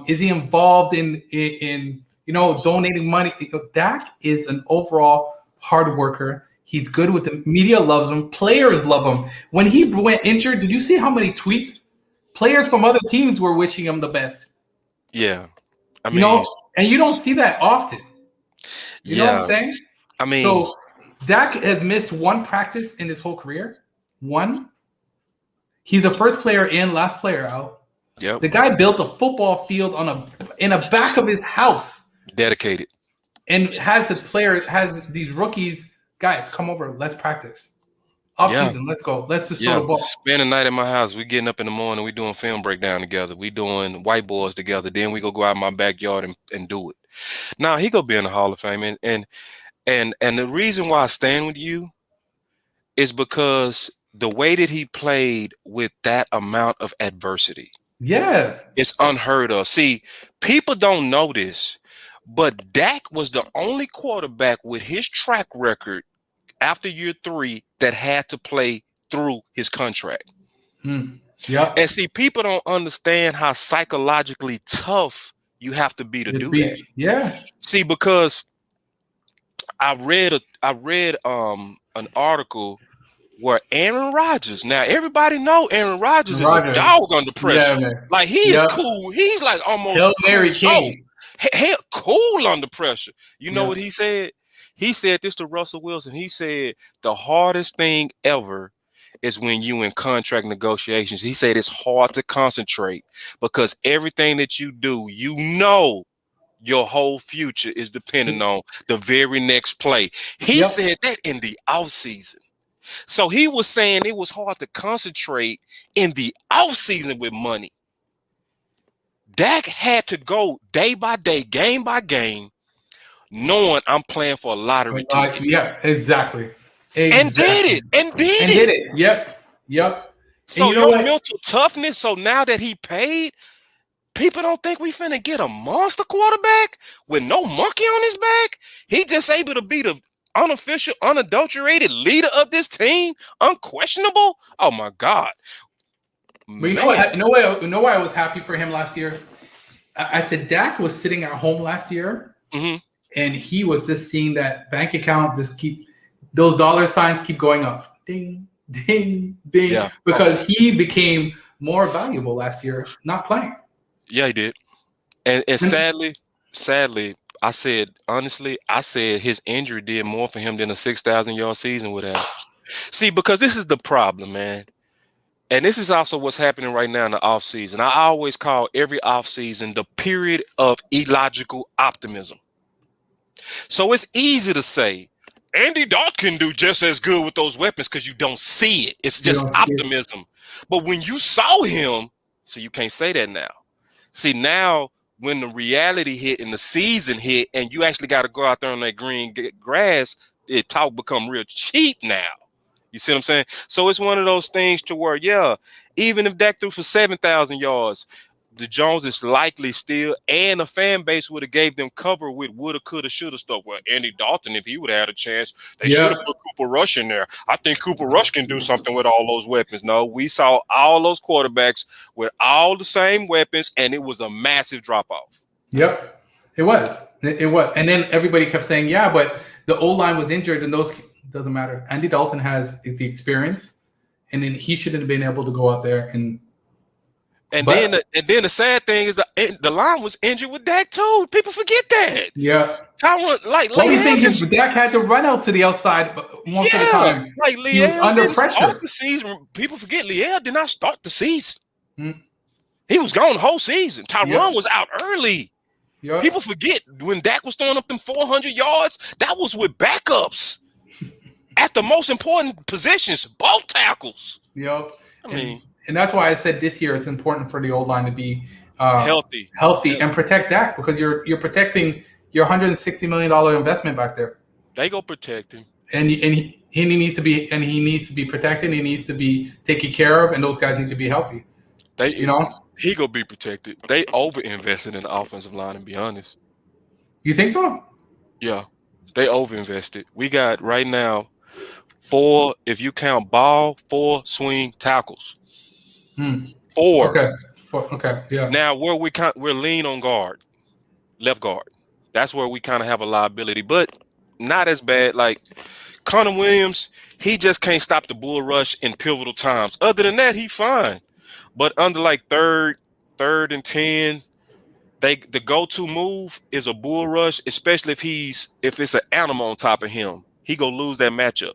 Speaker 1: Is he involved in donating money? Dak is an overall hard worker. He's good with the media, loves him. Players love him. When he went injured, did you see how many tweets Players from other teams were wishing him the best.
Speaker 2: Yeah. I
Speaker 1: You
Speaker 2: mean,
Speaker 1: know, and you don't see that often. You know what I'm
Speaker 2: yeah.
Speaker 1: saying?
Speaker 2: I mean,
Speaker 1: So Dak has missed one practice in his whole career. One. He's the first player in, last player out.
Speaker 2: yep.
Speaker 1: The guy built a football field in a back of his house
Speaker 2: Dedicated.
Speaker 1: and has these rookies. Guys, come over. Let's practice. Off
Speaker 2: Yeah.
Speaker 1: season. Let's go. Let's just
Speaker 2: Yeah.
Speaker 1: throw the ball.
Speaker 2: Spend the night at my house. We getting up in the morning. We doing film breakdown together. We doing whiteboards together. Then we go out in my backyard and do it. Now he gonna be in the Hall of Fame, and the reason why I stand with you is because the way that he played with that amount of adversity.
Speaker 1: Yeah.
Speaker 2: It's unheard of. See, people don't know this, but Dak was the only quarterback with his track record after year 3 that had to play through his contract.
Speaker 1: Yeah.
Speaker 2: And see, people don't understand how psychologically tough you have to be to do that.
Speaker 1: Yeah.
Speaker 2: See, because I read an article where Aaron Rodgers. Now everybody know Aaron Rodgers is a dog under pressure.
Speaker 1: Yeah, man.
Speaker 2: Like he is cool. He's like almost
Speaker 1: Hail Mary King.
Speaker 2: Cool under pressure. You know
Speaker 1: Yeah.
Speaker 2: what he said? He said this to Russell Wilson. He said the hardest thing ever is when you in contract negotiations. He said it's hard to concentrate because everything that you do, you know, your whole future is depending on the very next play. He said that in the offseason. So he was saying it was hard to concentrate in the offseason with money. Dak had to go day by day, game by game, knowing I'm playing for a lottery ticket.
Speaker 1: Yeah, exactly.
Speaker 2: And did it.
Speaker 1: Yep.
Speaker 2: So your mental toughness. So now that he paid, people don't think we finna get a monster quarterback with no monkey on his back. He just able to be the unofficial, unadulterated leader of this team, unquestionable. Oh my God!
Speaker 1: But you know why I was happy for him last year? I said Dak was sitting at home last year, and he was just seeing that bank account just keep those dollar signs keep going up, ding, ding, ding, because he became more valuable last year not playing.
Speaker 2: Yeah, he did, and sadly. I said his injury did more for him than a 6,000-yard season would have. See, because this is the problem, man. And this is also what's happening right now in the offseason. I always call every offseason the period of illogical optimism. So it's easy to say, Andy Dalton can do just as good with those weapons because you don't see it. It's just optimism. But when you saw him, so you can't say that now. See, now, when the reality hit and the season hit and you actually got to go out there on that green grass, it talk become real cheap now. You see what I'm saying? So it's one of those things to where, even if Dak threw for 7,000 yards, the Joneses likely still, and the fan base would have gave them cover with woulda, coulda, shoulda stuff. Well, Andy Dalton, if he would have had a chance, they should have put Cooper Rush in there. I think Cooper Rush can do something with all those weapons. No, we saw all those quarterbacks with all the same weapons, and it was a massive drop-off.
Speaker 1: Yep, it was. And then everybody kept saying, but the O-line was injured, and those doesn't matter. Andy Dalton has the experience, and then he shouldn't have been able to go out there and
Speaker 2: then the sad thing is the line was injured with Dak too. People forget that.
Speaker 1: Yeah.
Speaker 2: Tyron,
Speaker 1: only thing is Dak had to run out to the outside most of the time.
Speaker 2: Like
Speaker 1: he was under pressure.
Speaker 2: The season. People forget Liel did not start the season. He was gone the whole season. Tyron was out early. People forget when Dak was throwing up them 400 yards, that was with backups at the most important positions, both tackles.
Speaker 1: And that's why I said this year it's important for the O-line to be
Speaker 2: healthy
Speaker 1: and protect Dak, because you're protecting your $160 million investment back there.
Speaker 2: They go protect him,
Speaker 1: and he needs to be protected. He needs to be taken care of, and those guys need to be healthy.
Speaker 2: He gonna be protected. They over-invested in the offensive line, to be honest.
Speaker 1: You think so?
Speaker 2: Yeah, they over-invested. We got right now 4, if you count ball, 4 swing tackles. 4.
Speaker 1: Okay. Yeah.
Speaker 2: Now we're lean on guard, left guard. That's where we kind of have a liability, but not as bad. Like Connor Williams, he just can't stop the bull rush in pivotal times. Other than that, he's fine. But under like third and 10, the go-to move is a bull rush, especially if it's an animal on top of him. He gonna lose that matchup.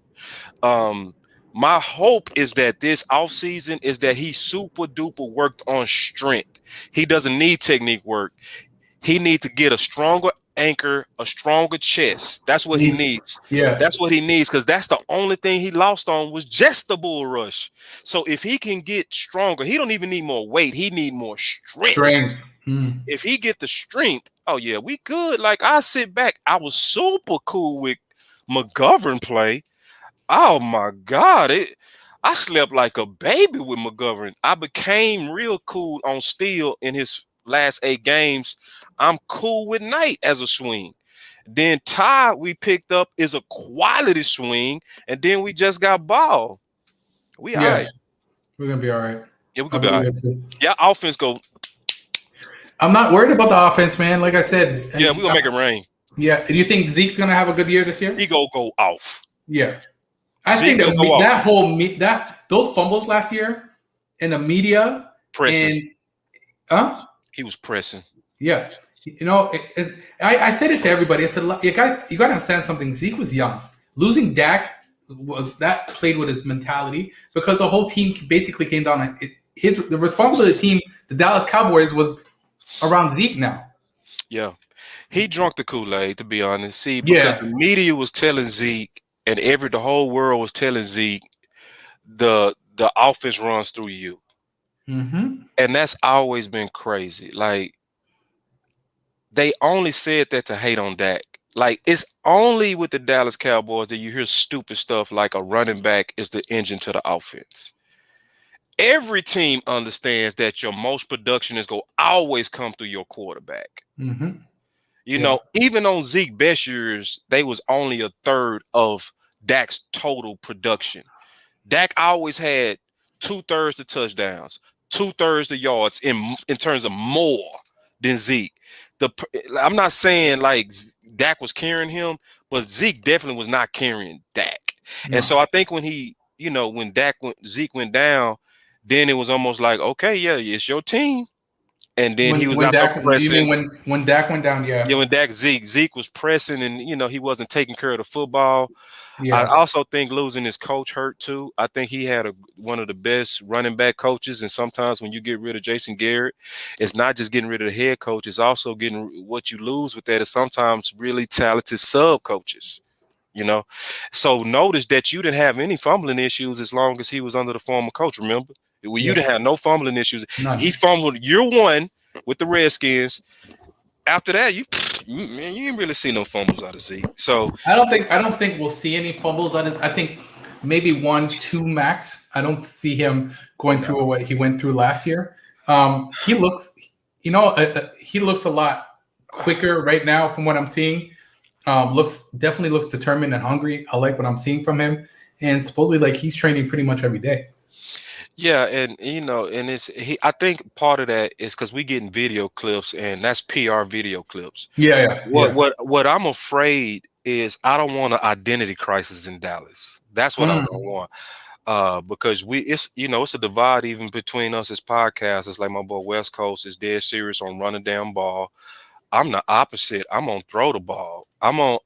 Speaker 2: Um, my hope is that this offseason is that he super duper worked on strength. He doesn't need technique work. He needs to get a stronger anchor, a stronger chest. That's what he needs.
Speaker 1: Yeah.
Speaker 2: That's what he needs, because that's the only thing he lost on was just the bull rush. So if he can get stronger, he don't even need more weight. He need more strength.
Speaker 1: Strength.
Speaker 2: If he get the strength, oh yeah, we good. Like I sit back, I was super cool with McGovern play. Oh my God, I slept like a baby with McGovern. I became real cool on Steele in his last 8 games. I'm cool with Knight as a swing. Then Ty we picked up is a quality swing, and then we just got Ball. We all right.
Speaker 1: We're gonna be all right.
Speaker 2: Yeah, we could be all right. Yeah, offense go.
Speaker 1: I'm not worried about the offense, man. Like I said,
Speaker 2: Yeah, we're gonna make it rain.
Speaker 1: Yeah. Do you think Zeke's gonna have a good year this year?
Speaker 2: He go off.
Speaker 1: Yeah. I think that those fumbles last year in the media
Speaker 2: pressing. He was pressing.
Speaker 1: Yeah. You know, I said it to everybody. I said, you got to understand something. Zeke was young. Losing Dak played with his mentality, because the whole team basically came down. The responsibility of the team, the Dallas Cowboys, was around Zeke now.
Speaker 2: Yeah. He drunk the Kool-Aid, to be honest. See, because the media was telling Zeke, and the whole world was telling Zeke, the offense runs through you.
Speaker 1: Mm-hmm.
Speaker 2: And that's always been crazy. Like, they only said that to hate on Dak. Like, it's only with the Dallas Cowboys that you hear stupid stuff like a running back is the engine to the offense. Every team understands that your most production is going to always come through your quarterback.
Speaker 1: Mm-hmm.
Speaker 2: You know, even on Zeke best years, they was only a third of Dak's total production. Dak always had 2/3 the touchdowns, 2/3 the yards in terms of more than Zeke. I'm not saying like Dak was carrying him, but Zeke definitely was not carrying Dak. No. And so I think when Zeke went down, then it was almost like, okay, yeah, it's your team. And then he was out there pressing.
Speaker 1: You mean when Dak went down? Yeah.
Speaker 2: Yeah, when Zeke was pressing, and he wasn't taking care of the football.
Speaker 1: Yeah.
Speaker 2: I also think losing his coach hurt too. I think he had one of the best running back coaches, and sometimes when you get rid of Jason Garrett, it's not just getting rid of the head coach; it's also getting what you lose with that is sometimes really talented sub coaches. So notice that you didn't have any fumbling issues as long as he was under the former coach. Remember, you didn't have no fumbling issues.
Speaker 1: None.
Speaker 2: He fumbled year 1 with the Redskins. After that, you didn't really see no fumbles out of Zeke. So
Speaker 1: I don't think we'll see any fumbles out of. I think maybe 1-2 max. I don't see him going through what he went through last year. He looks, he looks a lot quicker right now from what I'm seeing. Definitely looks determined and hungry. I like what I'm seeing from him, and supposedly like he's training pretty much every day.
Speaker 2: Yeah, and I think part of that is because we getting video clips, and that's PR video clips.
Speaker 1: Yeah.
Speaker 2: What I'm afraid is I don't want an identity crisis in Dallas. That's what I don't want. Because it's a divide even between us as podcasters. Like my boy West Coast is dead serious on running down ball. I'm the opposite. I'm gonna throw the ball. I'm on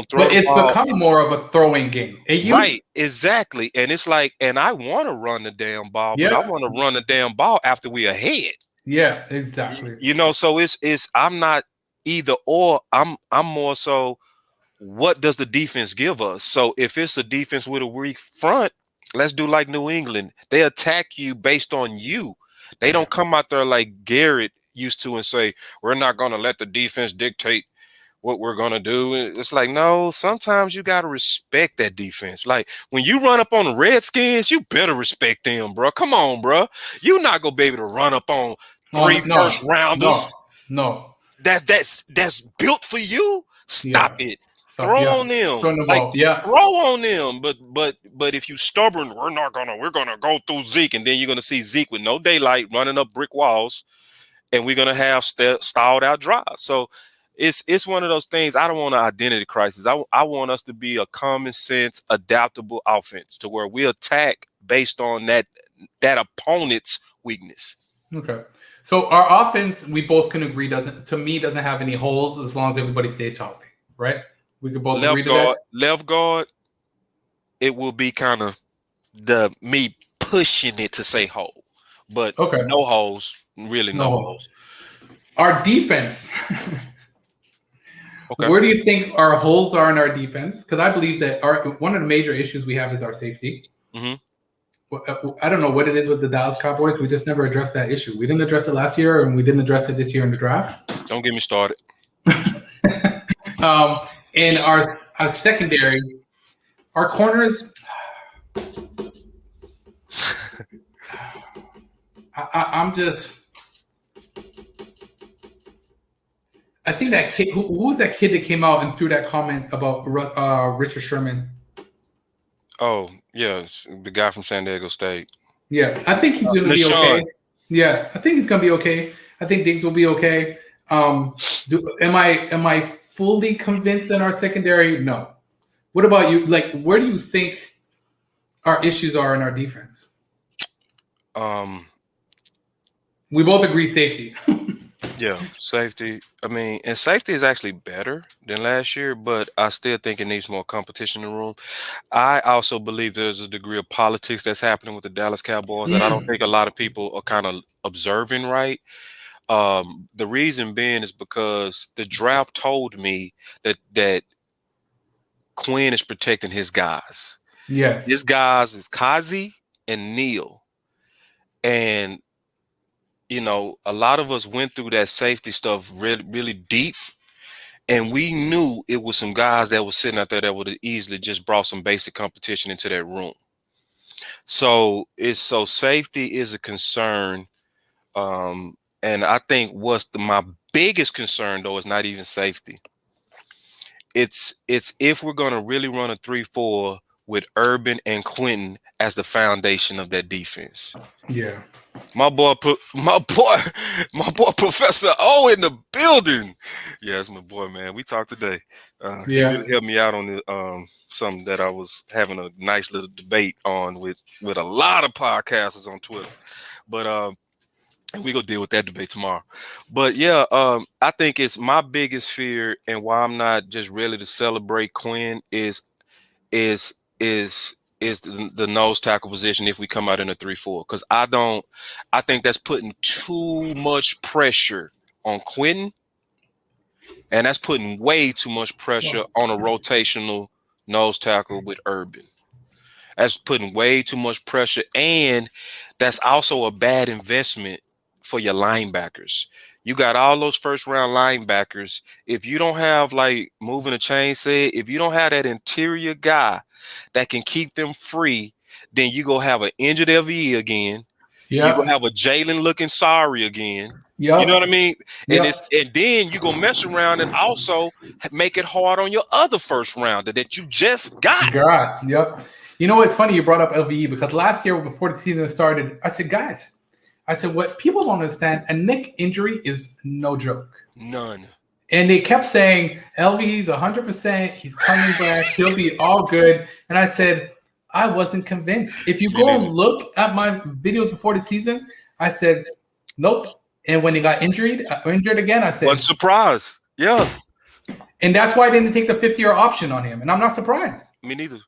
Speaker 2: throw. But
Speaker 1: it's become more of a throwing game.
Speaker 2: Right, exactly. And it's like, and I want to run the damn ball, but I want to run the damn ball after we ahead.
Speaker 1: Yeah, exactly.
Speaker 2: So it's I'm not either or. I'm more so, what does the defense give us? So if it's a defense with a weak front, let's do like New England. They attack you based on you. They don't come out there like Garrett used to and say, we're not going to let the defense dictate what we're going to do. It's like, no, sometimes you got to respect that defense. Like when you run up on the Redskins, you better respect them, bro. Come on, bro. You're not going to be able to run up on 3 first rounders.
Speaker 1: No.
Speaker 2: That's built for you. Stop it. Throw on them. Throw on them. But if you stubborn, we're gonna go through Zeke, and then you're gonna see Zeke with no daylight running up brick walls, and we're gonna have stalled out drives. So it's one of those things. I don't want an identity crisis. I want us to be a common sense, adaptable offense to where we attack based on that opponent's weakness.
Speaker 1: Okay. So our offense, we both can agree, doesn't have any holes as long as everybody stays healthy, right? We could both agree to that.
Speaker 2: Left guard, it will be kind of me pushing it to say hole, but
Speaker 1: Okay.
Speaker 2: no holes, really no holes.
Speaker 1: Our defense.
Speaker 2: Okay.
Speaker 1: Where do you think our holes are in our defense? Because I believe that one of the major issues we have is our safety.
Speaker 2: Mm-hmm.
Speaker 1: I don't know what it is with the Dallas Cowboys. We just never addressed that issue. We didn't address it last year, and we didn't address it this year in the draft.
Speaker 2: Don't get me started.
Speaker 1: And our secondary, our corners. I'm just. I think that kid. Who was that kid that came out and threw that comment about Richard Sherman?
Speaker 2: Oh, yeah, the guy from San Diego State.
Speaker 1: Yeah, I think he's going to be okay. Yeah, I think he's going to be okay. I think Diggs will be okay. Am I fully convinced in our secondary? No. What about you? Like, where do you think our issues are in our defense? We both agree safety.
Speaker 2: Yeah, safety. I mean, and safety is actually better than last year, but I still think it needs more competition in the room. I also believe there's a degree of politics that's happening with the Dallas Cowboys that I don't think a lot of people are kind of observing right. The reason being is because the draft told me that Quinn is protecting his guys.
Speaker 1: Yes.
Speaker 2: His guys is Kazi and Neal. And you know, a lot of us went through that safety stuff really, really deep, and we knew it was some guys that were sitting out there that would have easily just brought some basic competition into that room. So safety is a concern, and I think my biggest concern though is not even safety. It's if we're gonna really run a 3-4 with Urban and Quentin as the foundation of that defense.
Speaker 1: Yeah.
Speaker 2: My boy Professor O in the building. Yeah, that's my boy, man. We talked today. He really helped me out on the something that I was having a nice little debate on with a lot of podcasters on Twitter. But and we gonna deal with that debate tomorrow. But yeah, I think it's my biggest fear, and why I'm not just ready to celebrate Quinn is the nose tackle position if we come out in a 3-4, because I think that's putting too much pressure on Quentin, and that's putting way too much pressure on a rotational nose tackle with Urban. That's putting way too much pressure, and that's also a bad investment for your linebackers. You got all those first round linebackers. If you don't have, like Moving the Chain said, if you don't have that interior guy that can keep them free, then you go have an injured LVE again. Yep. You go have a Jalen looking sorry again. Yep. You know what I mean? And and then you go mess around and also make it hard on your other first rounder that you just got.
Speaker 1: Yep. You know, it's funny you brought up LVE, because last year before the season started, I said, guys, what people don't understand, a neck injury is no joke.
Speaker 2: None.
Speaker 1: And they kept saying, LVE's 100%, he's coming back, he'll be all good. And I said, I wasn't convinced. If you go and look at my videos before the season, I said, nope. And when he got injured again, I said,
Speaker 2: what surprise. Yeah.
Speaker 1: And that's why I didn't take the 50-year option on him. And I'm not surprised.
Speaker 2: Me neither.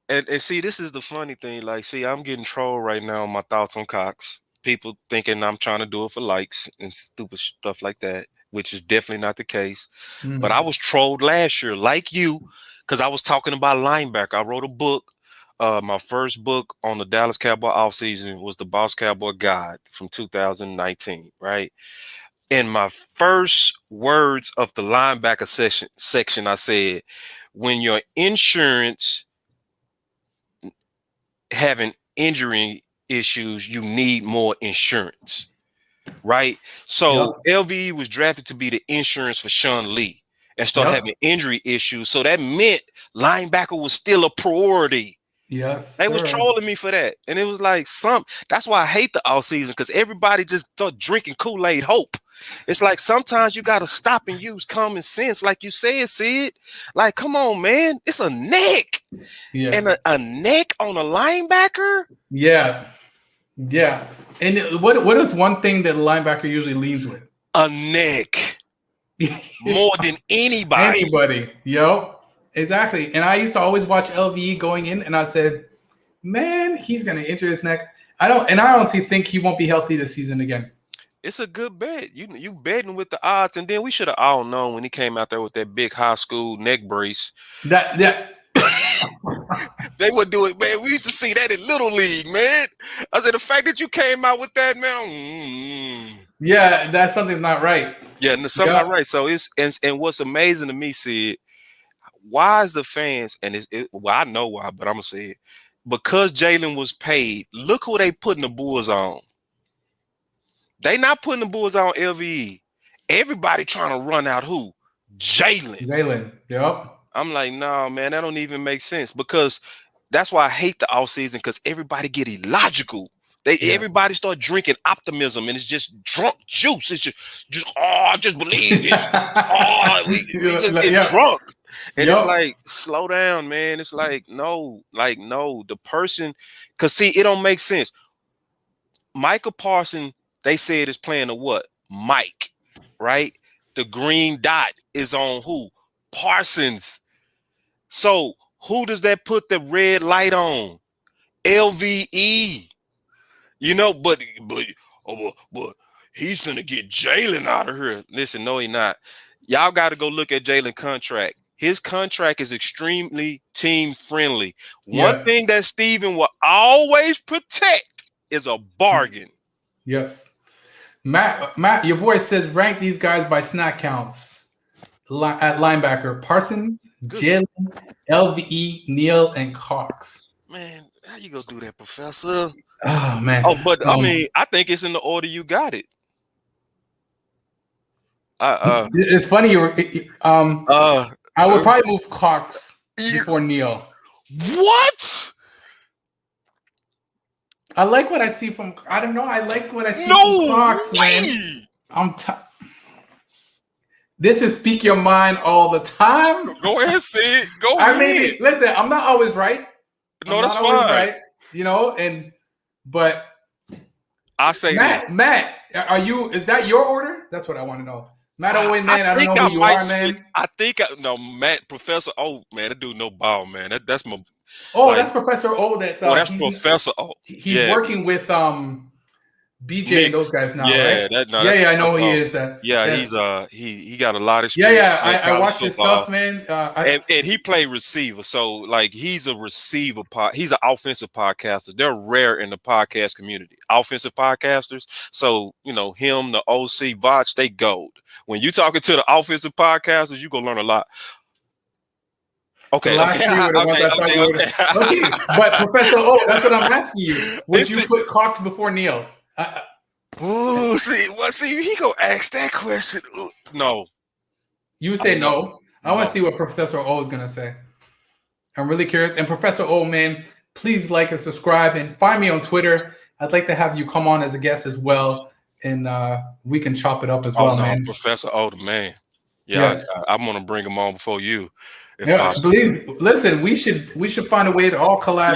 Speaker 2: And see, this is the funny thing. Like, see, I'm getting trolled right now on my thoughts on Cox. People thinking I'm trying to do it for likes and stupid stuff like that, which is definitely not the case. Mm-hmm. But I was trolled last year, like you, because I was talking about linebacker. I wrote a book. My first book on the Dallas Cowboy offseason was the Boss Cowboy Guide from 2019, right? In my first words of the linebacker section, I said, when your insurance having injury issues, you need more insurance, right? So LVE was drafted to be the insurance for Sean Lee and start having injury issues. So that meant linebacker was still a priority.
Speaker 1: Yes,
Speaker 2: they was trolling me for that. And it was like that's why I hate the offseason, because everybody just start drinking Kool-Aid hope. It's like sometimes you got to stop and use common sense. Like you said, Sid, like, come on, man, it's a neck. And a neck on a linebacker.
Speaker 1: Yeah. Yeah. And what is one thing that linebacker usually leans with?
Speaker 2: A neck. More than anybody.
Speaker 1: Anybody. Yo. Exactly. And I used to always watch LVE going in, and I said, man, he's gonna injure his neck. I honestly think he won't be healthy this season again.
Speaker 2: It's a good bet. You betting with the odds, and then we should have all known when he came out there with that big high school neck brace.
Speaker 1: That
Speaker 2: They would do it, man. We used to see that in Little League, man. I said the fact that you came out with that, man.
Speaker 1: Yeah, that's something not right.
Speaker 2: Yeah, something not right. So and what's amazing to me, Sid, why is the fans, and well, I know why, but I'm gonna say it. Because Jalen was paid, look who they putting the Bulls on. They not putting the Bulls on LVE. Everybody trying to run out who? Jalen.
Speaker 1: Yep.
Speaker 2: I'm like, no, man, that don't even make sense, because that's why I hate the offseason, because everybody get illogical. Everybody start drinking optimism, and it's just drunk juice. It's just I just believe this. We just get drunk. And it's like, slow down, man. It's like, no, the person, because see, it don't make sense. Micah Parsons, they said, is playing a what? Mike, right? The green dot is on who? Parsons. So who does that put the red light on? LVE. You know, but he's gonna get Jalen out of here. Listen, no, he not. Y'all got to go look at Jalen's contract. His contract is extremely team friendly. One thing that Steven will always protect is a bargain.
Speaker 1: Yes. Matt, your boy says rank these guys by snack counts. At linebacker, Parsons, Jalen, LVE, Neal, and Cox.
Speaker 2: Man, how you gonna do that, Professor?
Speaker 1: Oh man.
Speaker 2: Oh, but I mean, I think it's in the order you got it.
Speaker 1: It's funny. I would probably move Cox before Neal.
Speaker 2: What?
Speaker 1: I like what I see from. I don't know. I like what I see from Cox, man. This is speak your mind all the time.
Speaker 2: Go ahead, Sid. Go ahead.
Speaker 1: I mean, listen. I'm not always right.
Speaker 2: No, that's fine.
Speaker 1: Right, you know, but
Speaker 2: I say
Speaker 1: Matt, is that your order? That's what I want to know. Matt Owen, man, I don't know who you are, man.
Speaker 2: I think Matt, Professor O, man, that dude no ball, man. That's my.
Speaker 1: That's Professor O.
Speaker 2: That's Professor O.
Speaker 1: He's working with BJ and those guys now, right? I know who he is.
Speaker 2: He got a lot of experience.
Speaker 1: I watched his stuff, man.
Speaker 2: And he played receiver, so like he's a receiver he's an offensive podcaster. They're rare in the podcast community, offensive podcasters. So him, the OC, Vach, they gold. When you talking to the offensive podcasters, you gonna learn a lot. Okay. But
Speaker 1: Professor O, that's what I'm asking you. Would you put Cox before Neal?
Speaker 2: See, he gonna ask that question. No.
Speaker 1: You say no. I want to see what Professor O is gonna say. I'm really curious. And Professor O, man, please like and subscribe and find me on Twitter. I'd like to have you come on as a guest as well, and we can chop it up as well, man.
Speaker 2: Professor O, the man. I'm gonna bring him on before you.
Speaker 1: Please listen. We should find a way to all collab.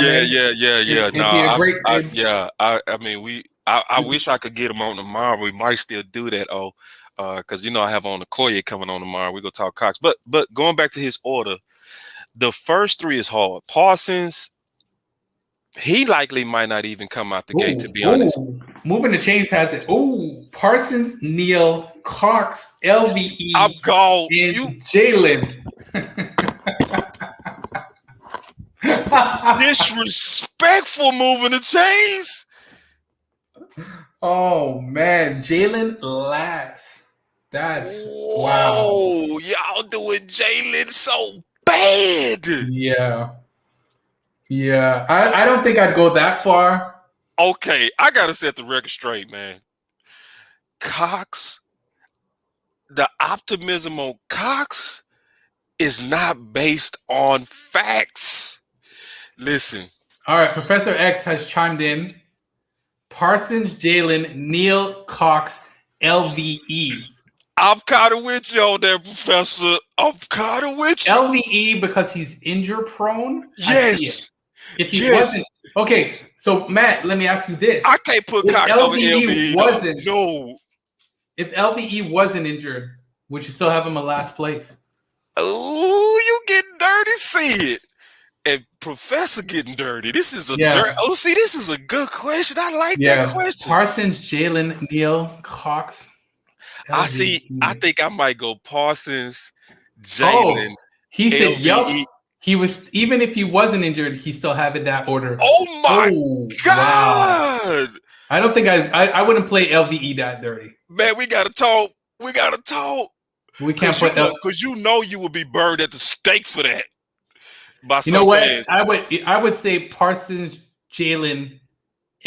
Speaker 2: I wish I could get him on tomorrow. We might still do that, because I have on Okoye coming on tomorrow. We're gonna talk Cox. But going back to his order, the first three is hard. Parsons, he likely might not even come out the gate, to be honest.
Speaker 1: Moving the Chains has it. Parsons, Neal, Cox, LVE,
Speaker 2: I'm gone.
Speaker 1: And Jalen.
Speaker 2: Disrespectful moving the Chains.
Speaker 1: Oh man, Jalen last. That's wow.
Speaker 2: Y'all doing Jalen so bad.
Speaker 1: Yeah. I don't think I'd go that far.
Speaker 2: Okay, I gotta set the record straight, man. Cox, the optimism on Cox is not based on facts. Listen.
Speaker 1: All right, Professor X has chimed in. Parsons, Jalen, Neal, Cox, LVE.
Speaker 2: I'm kind of with you on that, Professor. I'm kind of with you.
Speaker 1: LVE because he's injury prone?
Speaker 2: Yes.
Speaker 1: If he wasn't. Okay, So Matt, let me ask you this:
Speaker 2: I can't put
Speaker 1: if
Speaker 2: Cox over
Speaker 1: LVE
Speaker 2: LVE though.
Speaker 1: wasn't,
Speaker 2: No.
Speaker 1: if LVE wasn't injured, would you still have him in last place?
Speaker 2: Oh, you getting dirty, see it. And Professor getting dirty. This is a dirt.
Speaker 1: Yeah,
Speaker 2: Oh, see, this is a good question. I like that
Speaker 1: yeah.
Speaker 2: question.
Speaker 1: Parsons, Jalen, Neal, Cox,
Speaker 2: I see. I
Speaker 1: LVE.
Speaker 2: think I might go Parsons,
Speaker 1: Oh,
Speaker 2: Jalen,
Speaker 1: he said, "Yep."
Speaker 2: LVE.
Speaker 1: He was even if he wasn't injured, he still have it that order.
Speaker 2: Oh my
Speaker 1: Oh wow!
Speaker 2: God,
Speaker 1: I don't think I wouldn't play LVE that dirty.
Speaker 2: man, we gotta talk. We gotta talk.
Speaker 1: We can't
Speaker 2: Cause
Speaker 1: put.
Speaker 2: you know you would be burned at the stake for that by
Speaker 1: You know
Speaker 2: some
Speaker 1: what?
Speaker 2: fans.
Speaker 1: I would say Parsons, Jalen,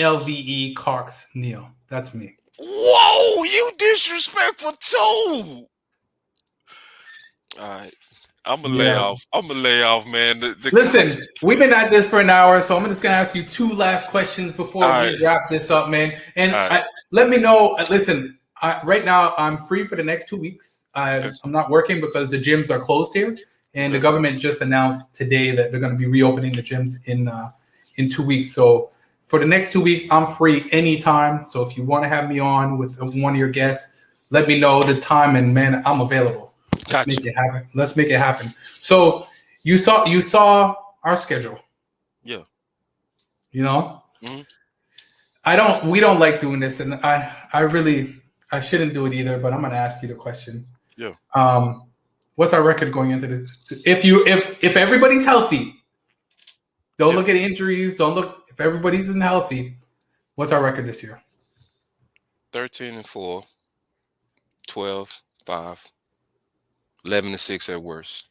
Speaker 1: LVE, Cox, Neal. That's me.
Speaker 2: Whoa, you disrespectful too. All right. I'm gonna lay
Speaker 1: Yeah.
Speaker 2: off. I'm gonna lay off, man. The Cox.
Speaker 1: Listen, we've been at this for an hour, so I'm just gonna ask you two last questions
Speaker 2: All
Speaker 1: before
Speaker 2: right.
Speaker 1: we wrap this up, man. And
Speaker 2: All right.
Speaker 1: let me know. Listen, right now I'm free for the next 2 weeks.
Speaker 2: Okay.
Speaker 1: I'm not working because the gyms are closed here, and the
Speaker 2: Okay.
Speaker 1: government just announced today that they're going to be reopening the gyms in 2 weeks. So for the next 2 weeks, I'm free anytime. So if you want to have me on with one of your guests, let me know the time, and man, I'm available. Let's
Speaker 2: Gotcha.
Speaker 1: make it happen. Let's make it happen. So you saw our schedule.
Speaker 2: Yeah.
Speaker 1: You know,
Speaker 2: Mhm.
Speaker 1: we don't like doing this, and I shouldn't do it either. But I'm gonna ask you the question.
Speaker 2: Yeah.
Speaker 1: What's our record going into this? If everybody's healthy, don't
Speaker 2: Yeah.
Speaker 1: look at injuries. Don't look if everybody's healthy. What's our record this year?
Speaker 2: 13-4, 12-5, 11-6 at worst.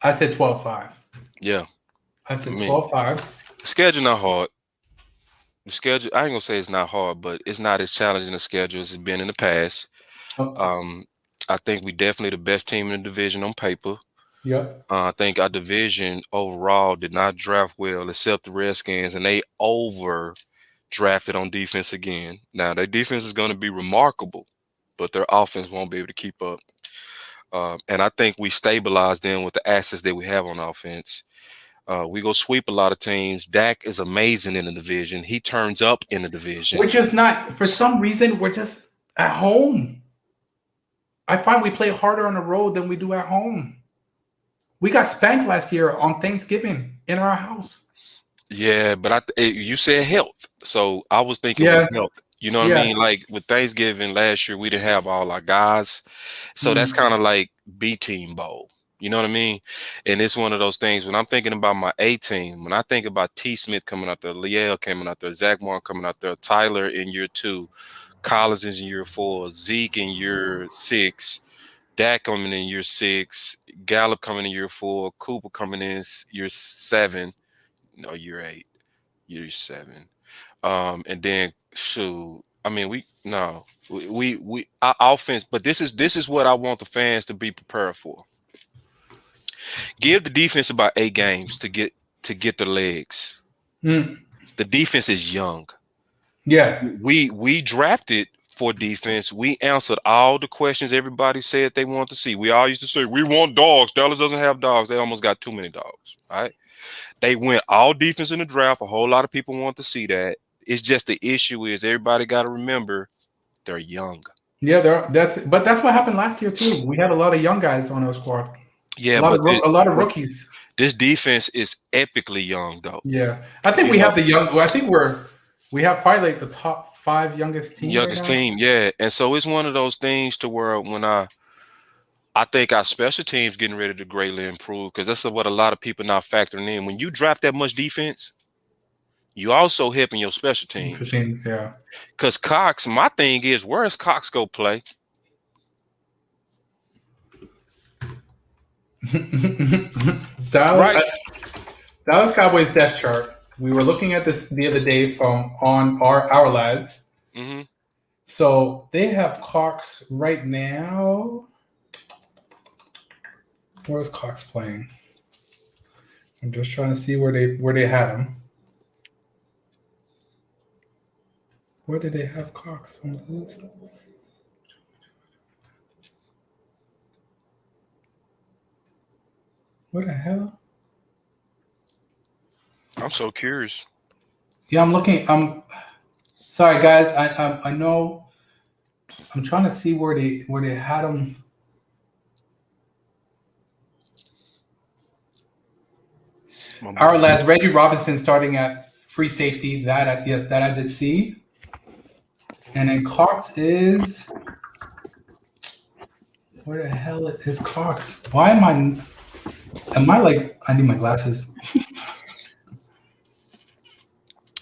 Speaker 1: I said 12-5.
Speaker 2: Yeah.
Speaker 1: I said
Speaker 2: I mean,
Speaker 1: 12-5.
Speaker 2: the schedule not hard. The schedule, I ain't gonna say it's not hard, but it's not as challenging a schedule as it's been in the past.
Speaker 1: Oh,
Speaker 2: I think we definitely the best team in the division on paper.
Speaker 1: yep.
Speaker 2: I think our division overall did not draft well, except the Redskins, and they over drafted on defense again. Now their defense is going to be remarkable, but their offense won't be able to keep up. And I think we stabilized them with the assets that we have on offense. We go sweep a lot of teams. Dak is amazing in the division. He turns up in the division.
Speaker 1: We're just not. For some reason, we're just at home. I find we play harder on the road than we do at home. We got spanked last year on Thanksgiving in our house.
Speaker 2: Yeah, but you said health, so I was thinking with
Speaker 1: Yeah,
Speaker 2: health. You know what I
Speaker 1: yeah.
Speaker 2: mean? Like with Thanksgiving last year, we didn't have all our guys, so that's kind of like B team bowl. You know what I mean? And it's one of those things when I'm thinking about my A team. When I think about T. Smith coming out there, Liel coming out there, Zach Moore coming out there, Tyler in year 2, Collins in year 4, Zeke in year 6, Dak coming in year 6, Gallup coming in year 4, Cooper coming in year 7. No, year 8, year 7. And then shoot, I mean, we our offense, but this is what I want the fans to be prepared for. Give the defense about 8 games to get the legs.
Speaker 1: Mm,
Speaker 2: The defense is young.
Speaker 1: yeah.
Speaker 2: We drafted for defense. We answered all the questions everybody said they wanted to see. We all used to say we want dogs. Dallas doesn't have dogs. They almost got too many dogs. All right. They went all defense in the draft. A whole lot of people want to see that. It's just the issue is everybody got to remember they're young.
Speaker 1: Yeah, that's what happened last year too. We had a lot of young guys on our squad.
Speaker 2: Yeah, but
Speaker 1: A lot of rookies.
Speaker 2: this defense is epically young though.
Speaker 1: Yeah. I think
Speaker 2: You
Speaker 1: we
Speaker 2: know,
Speaker 1: have I think we have probably like the top 5 youngest team right
Speaker 2: youngest
Speaker 1: now.
Speaker 2: team, yeah. And so it's one of those things to where when I think our special teams getting ready to greatly improve because that's what a lot of people not factoring in. When you draft that much defense, you also helping your special teams.
Speaker 1: Teams, yeah.
Speaker 2: Because Cox, my thing is, where is Cox go play?
Speaker 1: Dallas,
Speaker 2: Right.
Speaker 1: Dallas Cowboys death chart. We were looking at this the other day from on our lads.
Speaker 2: Mm-hmm.
Speaker 1: So they have Cox right now. Where's Cox playing? I'm just trying to see where they had him. Where did they have Cox on the list? What the hell?
Speaker 2: I'm so curious.
Speaker 1: Yeah, I'm looking. I'm sorry, guys. I know. I'm trying to see where they had him.
Speaker 2: My
Speaker 1: All
Speaker 2: boy.
Speaker 1: right, lads. Reggie Robinson starting at free safety. Yes, that I did see. And then Cox is where the hell is Cox? Why am I? Am I like? I need my glasses.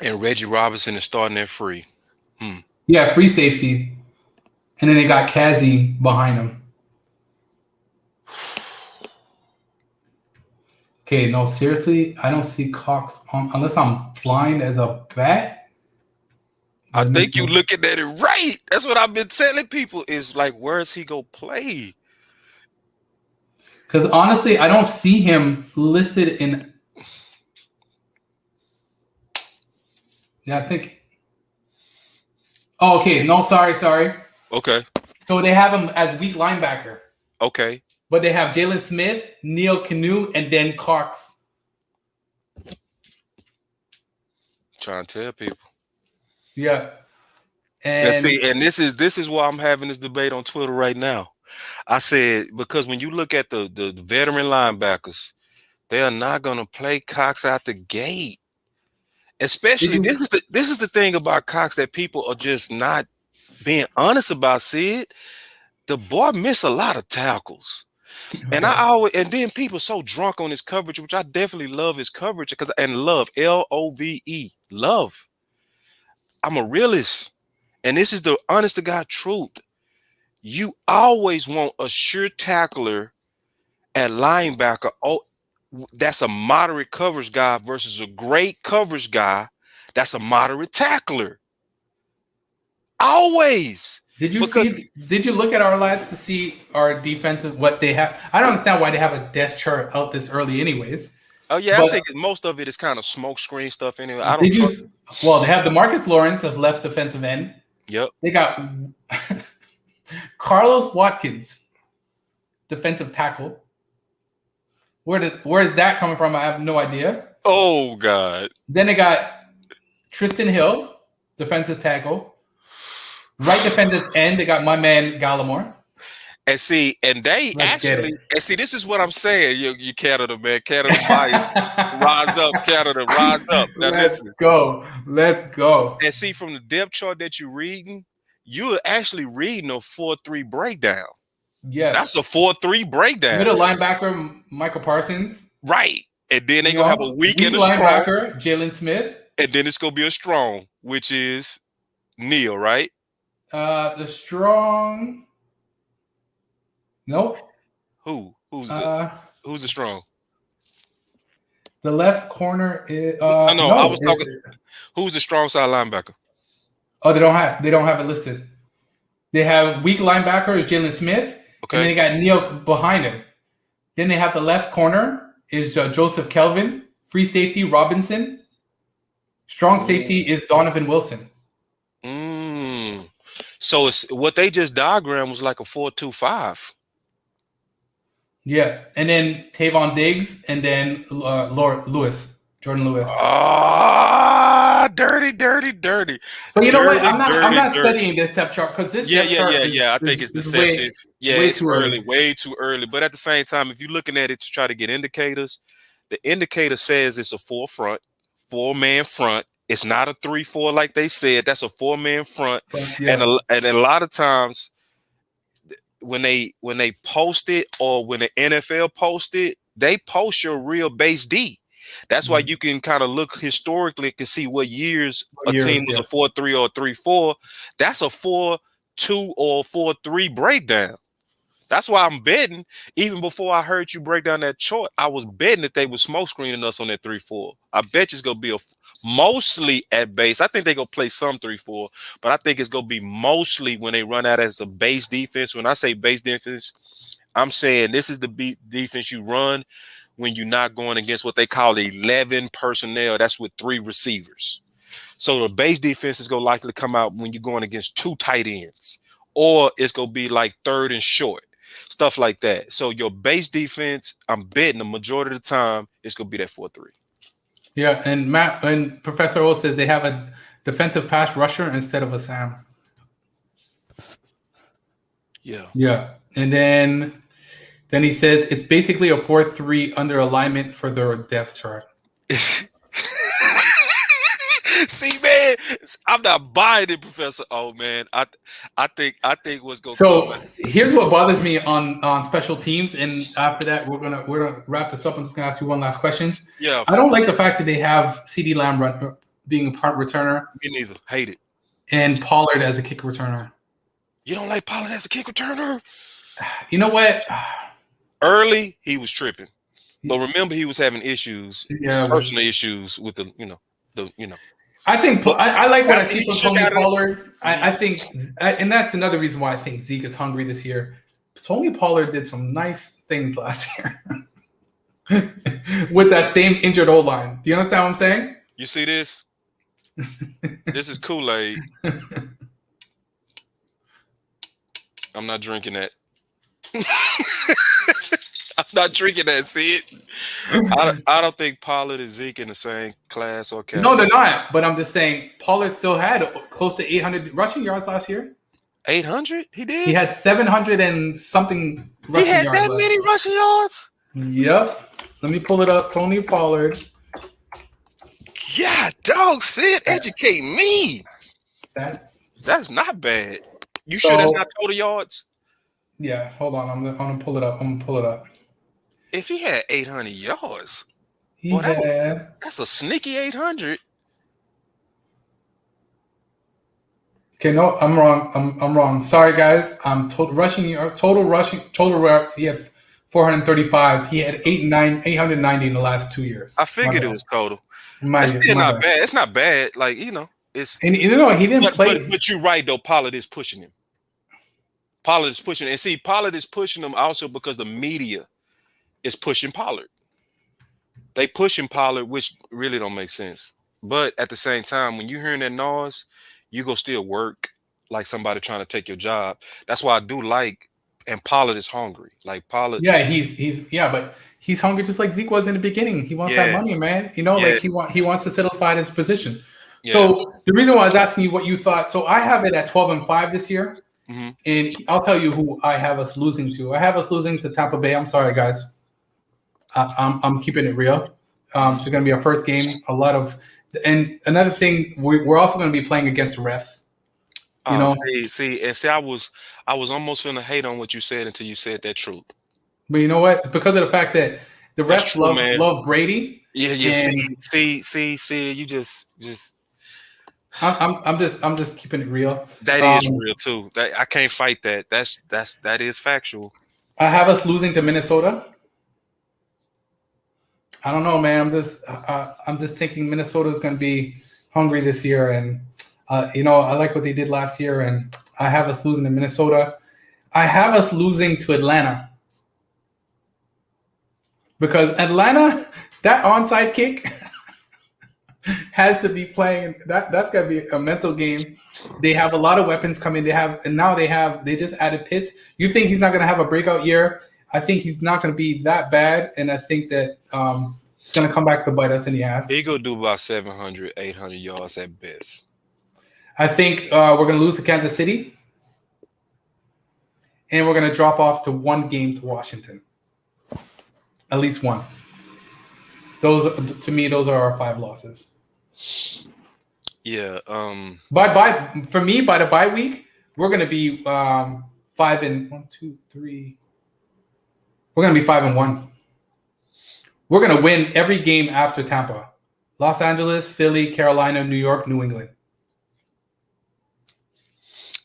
Speaker 2: And Reggie Robinson is starting at free.
Speaker 1: Yeah, free safety. And then they got Kazi behind him. Okay, no, seriously, I don't see Cox on unless I'm blind as a bat.
Speaker 2: I
Speaker 1: But it makes
Speaker 2: think you
Speaker 1: no.
Speaker 2: looking at it right. That's what I've been telling people. Is like, where is he go play?
Speaker 1: Because honestly, I don't see him listed in. Yeah, I think. Oh, okay. No, sorry.
Speaker 2: Okay.
Speaker 1: So they have him as weak linebacker,
Speaker 2: Okay.
Speaker 1: but they have Jalen Smith, Neil Canoe, and then Cox.
Speaker 2: Trying to tell people.
Speaker 1: Yeah,
Speaker 2: Let's
Speaker 1: and
Speaker 2: see. And this is why I'm having this debate on Twitter right now. I said because when you look at the veteran linebackers, they are not going to play Cox out the gate.
Speaker 1: did
Speaker 2: Especially
Speaker 1: you?
Speaker 2: this is the thing about Cox that people are just not being honest about. Sid, the boy missed a lot of tackles. And I
Speaker 1: Okay.
Speaker 2: always and then people so drunk on his coverage, which I definitely love his coverage because and love LOVE love. I'm a realist, and this is the honest to God truth. You always want a sure tackler at linebacker. Oh, that's a moderate coverage guy versus a great coverage guy. That's a moderate tackler. Always.
Speaker 1: Did you
Speaker 2: Because
Speaker 1: see? Did you look at our lads to see our defensive what they have? I don't understand why they have a death chart out this early, anyways.
Speaker 2: oh yeah, I
Speaker 1: But
Speaker 2: think most of it is kind of smoke screen stuff anyway. I don't
Speaker 1: did
Speaker 2: trust.
Speaker 1: you? Well, they have Demarcus Lawrence of left defensive end.
Speaker 2: Yep.
Speaker 1: They got Carlos Watkins, defensive tackle. Where is that coming from? I have no idea.
Speaker 2: Oh God.
Speaker 1: Then they got Tristan Hill, defensive tackle. Right defensive end, they got my man Gallimore.
Speaker 2: And see, and they
Speaker 1: Let's get
Speaker 2: actually,
Speaker 1: it.
Speaker 2: and see, this is what I'm saying. You Canada, man. Canada bias. Rise up, Canada. Rise up. Now
Speaker 1: Let's
Speaker 2: listen.
Speaker 1: go. Let's go.
Speaker 2: And see, from the depth chart that you're reading, you're actually reading a 4-3 breakdown. That's
Speaker 1: Yes.
Speaker 2: a 4-3 breakdown.
Speaker 1: Middle linebacker, Michael Parsons.
Speaker 2: Right. And then they
Speaker 1: You
Speaker 2: gonna have
Speaker 1: know,
Speaker 2: a weak
Speaker 1: weak
Speaker 2: and a strong.
Speaker 1: linebacker, Jalen Smith.
Speaker 2: And then it's gonna be a strong, which is Neil, right?
Speaker 1: The strong. Nope.
Speaker 2: Who's the strong?
Speaker 1: The left corner is
Speaker 2: No, I was talking.
Speaker 1: it's-
Speaker 2: Who's the strong side linebacker?
Speaker 1: Oh, they don't have it listed. They have weak linebacker is Jalen Smith,
Speaker 2: Okay.
Speaker 1: and then they got Neil behind him. Then they have the left corner is Joseph Kelvin, free safety Robinson, strong safety is Donovan Wilson.
Speaker 2: So it's what they just diagrammed was like a 4-2-5.
Speaker 1: Yeah, and then Tavon Diggs, and then Jordan Lewis.
Speaker 2: Dirty.
Speaker 1: But you know what?
Speaker 2: Dirty,
Speaker 1: I'm not
Speaker 2: dirty.
Speaker 1: studying this depth chart because this
Speaker 2: Yeah.
Speaker 1: depth chart
Speaker 2: I think it's deceptive. It's
Speaker 1: too early.
Speaker 2: way too early. But at the same time, if you're looking at it to try to get indicators, the indicator says it's a 4-man front. It's not a 3-4 like they said. That's a 4-man front.
Speaker 1: Yeah.
Speaker 2: And a lot of times when they post it or when the NFL post it, they post your real base D. That's why you can kind of look historically and see what years a team was a 4-3 or a 3-4. That's a 4-2 or 4-3 breakdown. That's why I'm betting. Even before I heard you break down that chart, I was betting that they were smoke screening us on that 3-4. I bet you it's gonna be mostly at base. I think they're gonna play some 3-4, but I think it's gonna be mostly when they run out as a base defense. When I say base defense, I'm saying this is the defense you run when you're not going against what they call 11 personnel. That's with 3 receivers. So the base defense is gonna likely come out when you're going against 2 tight ends, or it's gonna be like 3rd and short. Stuff like that. So your base defense, I'm betting the majority of the time it's gonna be that 4-3.
Speaker 1: Yeah, and Matt and Professor O says they have a defensive pass rusher instead of a Sam.
Speaker 2: Yeah.
Speaker 1: Yeah, and then he says it's basically a 4-3 under alignment for their depth chart.
Speaker 2: See, man, I'm not buying it, Professor. Oh man, I think what's gonna come.
Speaker 1: So here's what bothers me on special teams, and after that we're gonna wrap this up. I'm just gonna ask you one last question.
Speaker 2: Yeah,
Speaker 1: I don't like the fact that they have CD Lamb being a punt returner.
Speaker 2: Me neither. Hate it.
Speaker 1: And Pollard as a kick returner.
Speaker 2: You don't like Pollard as a kick returner?
Speaker 1: You know what?
Speaker 2: Early he was tripping, but remember he was having issues,
Speaker 1: yeah,
Speaker 2: personal issues with the
Speaker 1: I think I like what I see from Tony
Speaker 2: gotta,
Speaker 1: Pollard. I think, and that's another reason why I think Zeke is hungry this year. Tony Pollard did some nice things last year with that same injured O line. Do you understand what I'm saying?
Speaker 2: You see this? This is Kool-Aid. I'm not drinking that. I'm not drinking that. See it? I don't think Pollard and Zeke in the same class or category.
Speaker 1: No, they're not. But I'm just saying Pollard still had close to 800 rushing yards last year.
Speaker 2: 800? He did?
Speaker 1: He had 700 and something rushing yards.
Speaker 2: He had that many rushing yards?
Speaker 1: Yep. Let me pull it up. Tony Pollard.
Speaker 2: Yeah, dog, Sid, educate me.
Speaker 1: That's
Speaker 2: not bad. You sure that's not total yards?
Speaker 1: Yeah, hold on. I'm gonna pull it up.
Speaker 2: If he had 800 yards, that's a sneaky 800.
Speaker 1: Okay, no, I'm wrong. I'm wrong. Sorry, guys. Total rushing. He had 435. He had 890 in the last 2 years.
Speaker 2: I figured it was total. It's still not bad. It's not bad. Like it's
Speaker 1: and he didn't play.
Speaker 2: But you're right though. Pollard is pushing him. And see, Pollard is pushing him also because the media is pushing Pollard. They pushing Pollard, which really don't make sense. But at the same time, when you're hearing that noise, you go still work like somebody trying to take your job. That's why I do like, and Pollard is hungry. Like Pollard.
Speaker 1: Yeah, but he's hungry just like Zeke was in the beginning. He wants that money, man. Like he wants to solidify his position. Yeah. So the reason why I was asking you what you thought, so I have it at 12-5 this year. Mm-hmm. And I'll tell you who I have us losing to. I have us losing to Tampa Bay. I'm sorry, guys. I'm keeping it real. It's going to be our first game. And another thing, we're also going to be playing against refs. You know,
Speaker 2: I was almost going to hate on what you said until you said that truth.
Speaker 1: But you know what? Because of the fact that the refs love Brady.
Speaker 2: Yeah. See, you just.
Speaker 1: I'm just keeping it real.
Speaker 2: That is real too. I can't fight that. That is factual.
Speaker 1: I have us losing to Minnesota. I don't know, man. I'm just thinking Minnesota is going to be hungry this year, and I like what they did last year, and I have us losing to Minnesota. I have us losing to Atlanta because Atlanta, that onside kick. Has to be playing. That's gotta be a mental game. They have a lot of weapons coming. They just added Pitts. You think he's not gonna have a breakout year? I think he's not gonna be that bad, and I think that it's gonna come back to bite us in the ass.
Speaker 2: He gonna do about 700, 800 yards at best.
Speaker 1: I think we're gonna lose to Kansas City, and we're gonna drop off to one game to Washington. At least one. Those are our 5 losses.
Speaker 2: Yeah.
Speaker 1: By the bye week, we're gonna be 5-1, 2, 3. We're gonna be 5-1. We're gonna win every game after Tampa, Los Angeles, Philly, Carolina, New York, New England.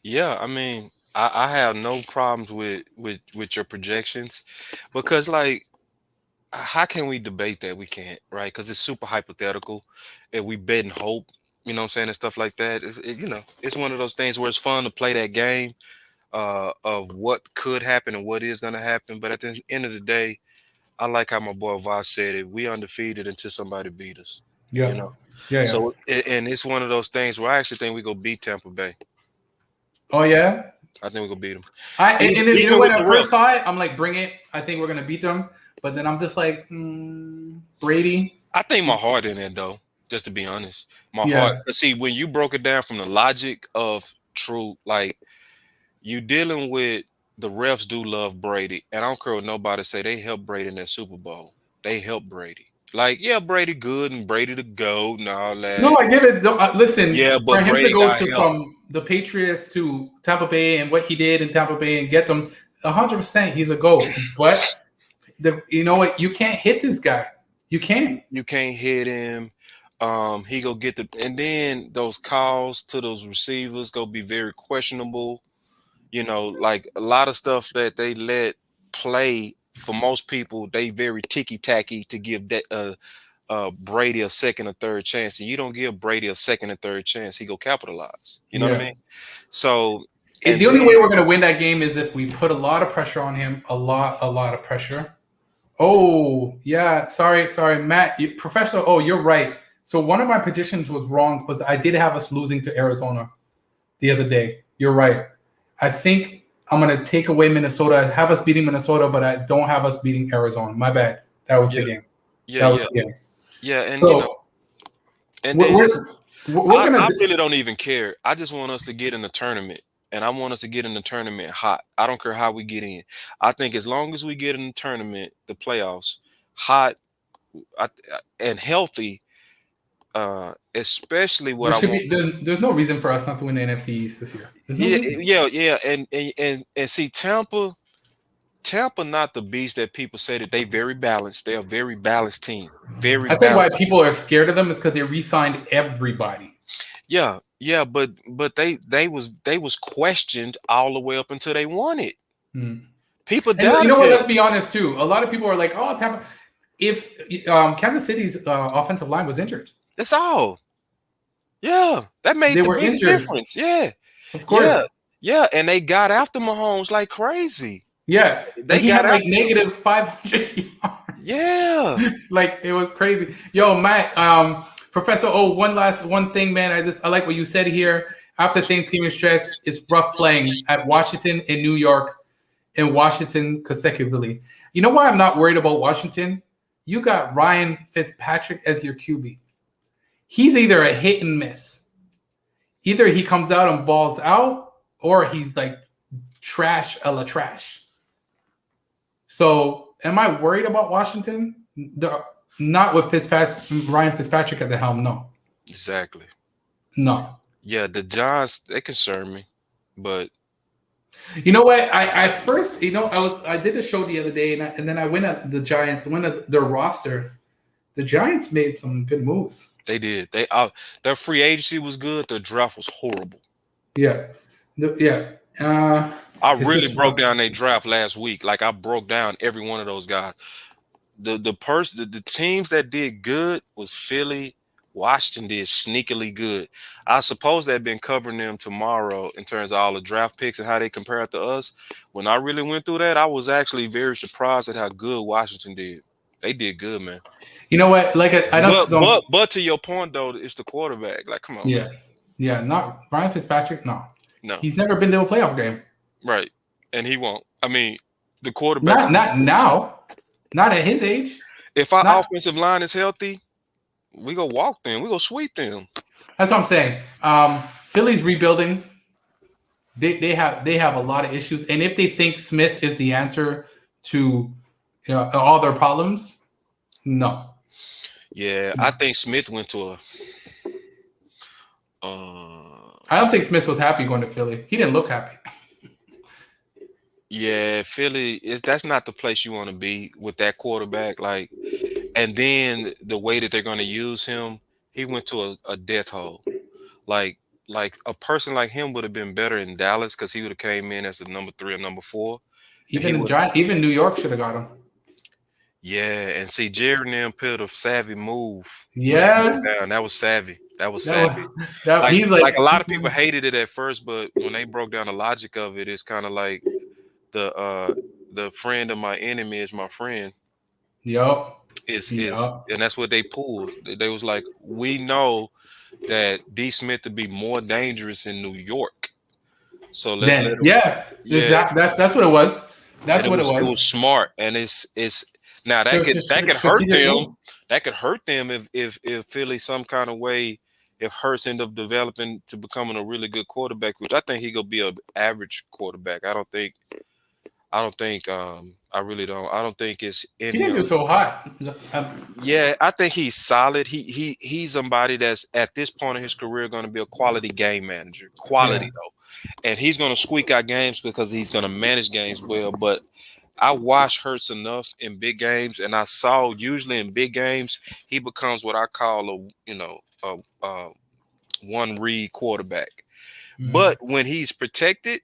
Speaker 2: Yeah, I mean, I have no problems with your projections because like. How can we debate that? We can't, right? Because it's super hypothetical, and we bet and hope, you know what I'm saying, and stuff like that. It's one of those things where it's fun to play that game of what could happen and what is going to happen. But at the end of the day, I like how my boy Voss said it. We undefeated until somebody beat us.
Speaker 1: Yeah.
Speaker 2: You know?
Speaker 1: Yeah.
Speaker 2: So, and it's one of those things where I actually think we go beat Tampa Bay.
Speaker 1: Oh, yeah?
Speaker 2: I think we go beat them.
Speaker 1: When I first saw it, I'm like, bring it. I think we're going to beat them. But then I'm just like, Brady.
Speaker 2: I think my heart in it though. Just to be honest, my heart.
Speaker 1: Yeah,
Speaker 2: See, when you broke it down from the logic of true, like you dealing with the refs do love Brady, and I don't care what nobody say. They helped Brady in that Super Bowl. They helped Brady. Like, yeah, Brady good and Brady the GOAT and all
Speaker 1: no,
Speaker 2: that.
Speaker 1: I get it. Listen,
Speaker 2: Yeah,
Speaker 1: for
Speaker 2: but
Speaker 1: him to
Speaker 2: Brady
Speaker 1: go
Speaker 2: got
Speaker 1: to
Speaker 2: help.
Speaker 1: from the Patriots to Tampa Bay and what he did in Tampa Bay and get them 100%, he's a GOAT. But you know what? You can't hit this guy. You can't.
Speaker 2: You can't hit him. He go get the, and then those calls to those receivers go be very questionable. You know, like a lot of stuff that they let play for most people, they very ticky tacky to give that Brady a second or third chance, and you don't give Brady a second or third chance, he go capitalize. You know what I
Speaker 1: Yeah.
Speaker 2: mean? So, and
Speaker 1: The only way
Speaker 2: then
Speaker 1: we're going to win that game is if we put a lot of pressure on him, a lot of pressure. Oh, yeah. Sorry, Matt. Professional. Oh, you're right. So one of my predictions was wrong because I did have us losing to Arizona the other day. You're right. I think I'm going to take away Minnesota. I have us beating Minnesota, but I don't have us beating Arizona. My bad. That was the
Speaker 2: yeah,
Speaker 1: game.
Speaker 2: yeah,
Speaker 1: That was
Speaker 2: yeah,
Speaker 1: the game.
Speaker 2: yeah, and you know,
Speaker 1: So
Speaker 2: and
Speaker 1: we're
Speaker 2: then
Speaker 1: we're,
Speaker 2: it's,
Speaker 1: we're going
Speaker 2: I
Speaker 1: to.
Speaker 2: really don't even care. I just want us to get in the tournament, and I want us to get in the tournament hot. I don't care how we get in. I think as long as we get in the tournament, the playoffs, hot I, and healthy, especially what
Speaker 1: There
Speaker 2: I
Speaker 1: should
Speaker 2: want.
Speaker 1: be there's no reason for us not to win the NFC East this year. There's no
Speaker 2: Yeah,
Speaker 1: reason.
Speaker 2: yeah, and see Tampa not the beast that people say that they very balanced. They're a very balanced team. Very
Speaker 1: I think why
Speaker 2: balanced.
Speaker 1: people are scared of them is because they re-signed everybody.
Speaker 2: Yeah, yeah, but they was questioned all the way up until they won it.
Speaker 1: Hmm.
Speaker 2: People
Speaker 1: And you
Speaker 2: doubted
Speaker 1: know what?
Speaker 2: them.
Speaker 1: Let's be honest too. A lot of people are like, "Oh, Tampa." If Kansas City's offensive line was injured,
Speaker 2: That's all. Yeah, that made
Speaker 1: they
Speaker 2: the
Speaker 1: were
Speaker 2: biggest
Speaker 1: injured,
Speaker 2: difference. Yeah,
Speaker 1: of
Speaker 2: yeah,
Speaker 1: course.
Speaker 2: yeah, and they got after Mahomes like crazy.
Speaker 1: Yeah, and
Speaker 2: They
Speaker 1: he
Speaker 2: got
Speaker 1: had like
Speaker 2: after.
Speaker 1: negative 500 yards.
Speaker 2: Yeah,
Speaker 1: Like it was crazy. Yo, Matt, Professor O, one thing, man. I like what you said here. After Thanksgiving stress, it's rough playing at Washington and New York and Washington consecutively. You know why I'm not worried about Washington? You got Ryan Fitzpatrick as your QB. He's either a hit and miss. Either he comes out and balls out, or he's like trash a la trash. So, am I worried about Washington? Not with Ryan Fitzpatrick at the helm. No,
Speaker 2: exactly.
Speaker 1: no.
Speaker 2: Yeah, the Giants they concern me, but
Speaker 1: You know what? I first, I did a show the other day, and then I went at the Giants, went at their roster. The Giants made some good moves.
Speaker 2: they did. Their free agency was good. The draft was horrible.
Speaker 1: Yeah, yeah.
Speaker 2: I
Speaker 1: It's
Speaker 2: really
Speaker 1: just
Speaker 2: broke down their draft last week. Like I broke down every one of those guys. The teams that did good was Philly. Washington did sneakily good. I suppose they've been covering them tomorrow in terms of all the draft picks and how they compare it to us. When I really went through that, I was actually very surprised at how good Washington did. They did good, man.
Speaker 1: you know what? Like I
Speaker 2: But
Speaker 1: don't.
Speaker 2: but but to your point though, it's the quarterback. Like, come on, man.
Speaker 1: Yeah, yeah. Not Ryan Fitzpatrick. No,
Speaker 2: No,
Speaker 1: he's never been to a playoff game.
Speaker 2: right. And he won't. I mean, the quarterback.
Speaker 1: Not now. Not at his age.
Speaker 2: If our
Speaker 1: Not.
Speaker 2: offensive line is healthy, we go walk them. We go sweep them.
Speaker 1: That's what I'm saying. Philly's rebuilding. They have a lot of issues, and if they think Smith is the answer to all their problems, no.
Speaker 2: Yeah, I think Smith went to a.
Speaker 1: I don't think Smith was happy going to Philly. He didn't look happy.
Speaker 2: Yeah, Philly is that's not the place you want to be with that quarterback. Like, and then the way that they're going to use him, he went to a death hole. Like, like a person like him would have been better in Dallas because he would have came in as the number 3 or number 4. And he would,
Speaker 1: Even New York should have got him.
Speaker 2: yeah. And see, Jared and them pulled a savvy move. When they
Speaker 1: Yeah,
Speaker 2: broke down. That was savvy. That was
Speaker 1: that
Speaker 2: savvy.
Speaker 1: was, that
Speaker 2: Like,
Speaker 1: he's
Speaker 2: like a lot of people hated it at first, but when they broke down the logic of it, it's kind of like the friend of my enemy is my friend.
Speaker 1: Yup.
Speaker 2: Is and that's what they pulled. They was like, we know that D Smith to be more dangerous in New York. So let's let him.
Speaker 1: Yeah,
Speaker 2: Yeah,
Speaker 1: exactly. That's what it was.
Speaker 2: and
Speaker 1: That's what it
Speaker 2: it was
Speaker 1: was.
Speaker 2: smart, and it's now that
Speaker 1: So
Speaker 2: could
Speaker 1: it's
Speaker 2: that
Speaker 1: just
Speaker 2: could hurt
Speaker 1: strategic
Speaker 2: them.
Speaker 1: move.
Speaker 2: that could hurt them if Philly some kind of way, if Hurts end up developing to becoming a really good quarterback, which I think he gonna be a average quarterback. I really don't. I don't think it's in
Speaker 1: He didn't
Speaker 2: him.
Speaker 1: do so hot.
Speaker 2: Yeah, I think he's solid. He's somebody that's at this point in his career going to be a quality game manager.
Speaker 1: Yeah.
Speaker 2: Quality though, and he's going to squeak out games because he's going to manage games well. But I watch Hurts enough in big games, and I saw usually in big games he becomes what I call a one read quarterback.
Speaker 1: Mhm.
Speaker 2: But when he's protected,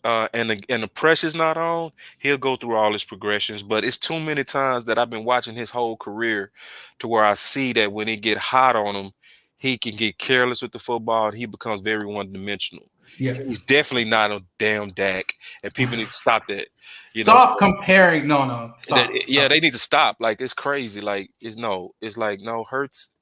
Speaker 2: and the pressure's not on, he'll go through all his progressions. But it's too many times that I've been watching his whole career to where I see that when it get hot on him, he can get careless with the football and he becomes very one dimensional. He's
Speaker 1: Yes.
Speaker 2: definitely not a damn Dak, and people need to stop that.
Speaker 1: Stop
Speaker 2: So
Speaker 1: comparing. No, no. Stop.
Speaker 2: yeah,
Speaker 1: Stop.
Speaker 2: they need to stop. Like it's crazy. Like it's like no Hurts.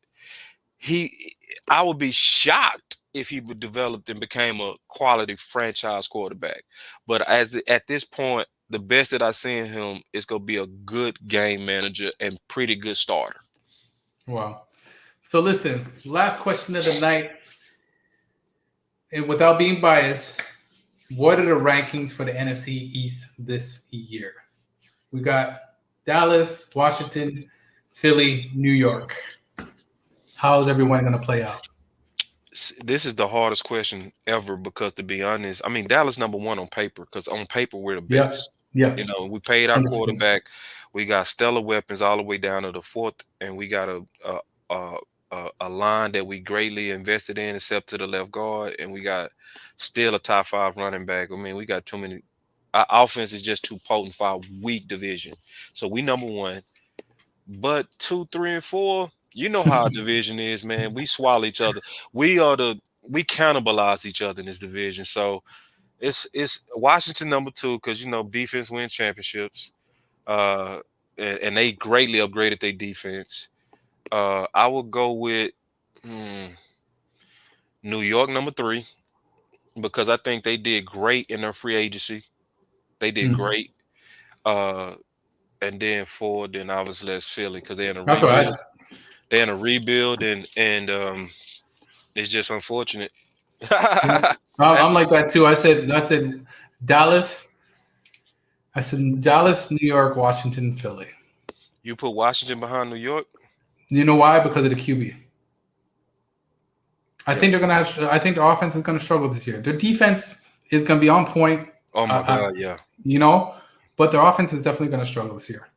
Speaker 2: He I would be shocked if he would developed and became a quality franchise quarterback. But at this point, the best that I see in him is gonna be a good game manager and pretty good starter.
Speaker 1: Wow. So listen, last question of the night, and without being biased, what are the rankings for the NFC East this year? We got Dallas, Washington, Philly, New York. How is everyone going to play out?
Speaker 2: This is the hardest question ever because to be honest, I mean Dallas number one on paper because on paper we're the
Speaker 1: Yeah,
Speaker 2: best.
Speaker 1: yeah,
Speaker 2: We paid our
Speaker 1: 100%.
Speaker 2: quarterback. We got stellar weapons all the way down to the fourth, and we got a, a line that we greatly invested in, except to the left guard, and we got still a top five running back. I mean, we got too many. Our offense is just too potent for our weak division. So we number one, but two, three, and four. You know how our division is, man. We swallow each other. We cannibalize each other in this division. So it's Washington number two because defense wins championships. Uh, and they greatly upgraded their defense. I would go with hmm, New York number three because I think they did great in their free agency. They did
Speaker 1: Mm.
Speaker 2: great. Uh, and then four, then obviously that's Philly because they're in a
Speaker 1: That's what I
Speaker 2: rebuild.
Speaker 1: said.
Speaker 2: They're in a rebuild, and it's just unfortunate.
Speaker 1: Yeah. I'm like that too. I said Dallas. I said Dallas, New York, Washington, Philly.
Speaker 2: You put Washington behind New York.
Speaker 1: You know why? Because of the QB. I
Speaker 2: Yeah.
Speaker 1: think they're gonna have. I think the offense is gonna struggle this year. Their defense is gonna be on point.
Speaker 2: Oh
Speaker 1: Uh,
Speaker 2: my
Speaker 1: uh,
Speaker 2: God, yeah,
Speaker 1: you know, but their offense is definitely gonna struggle this year.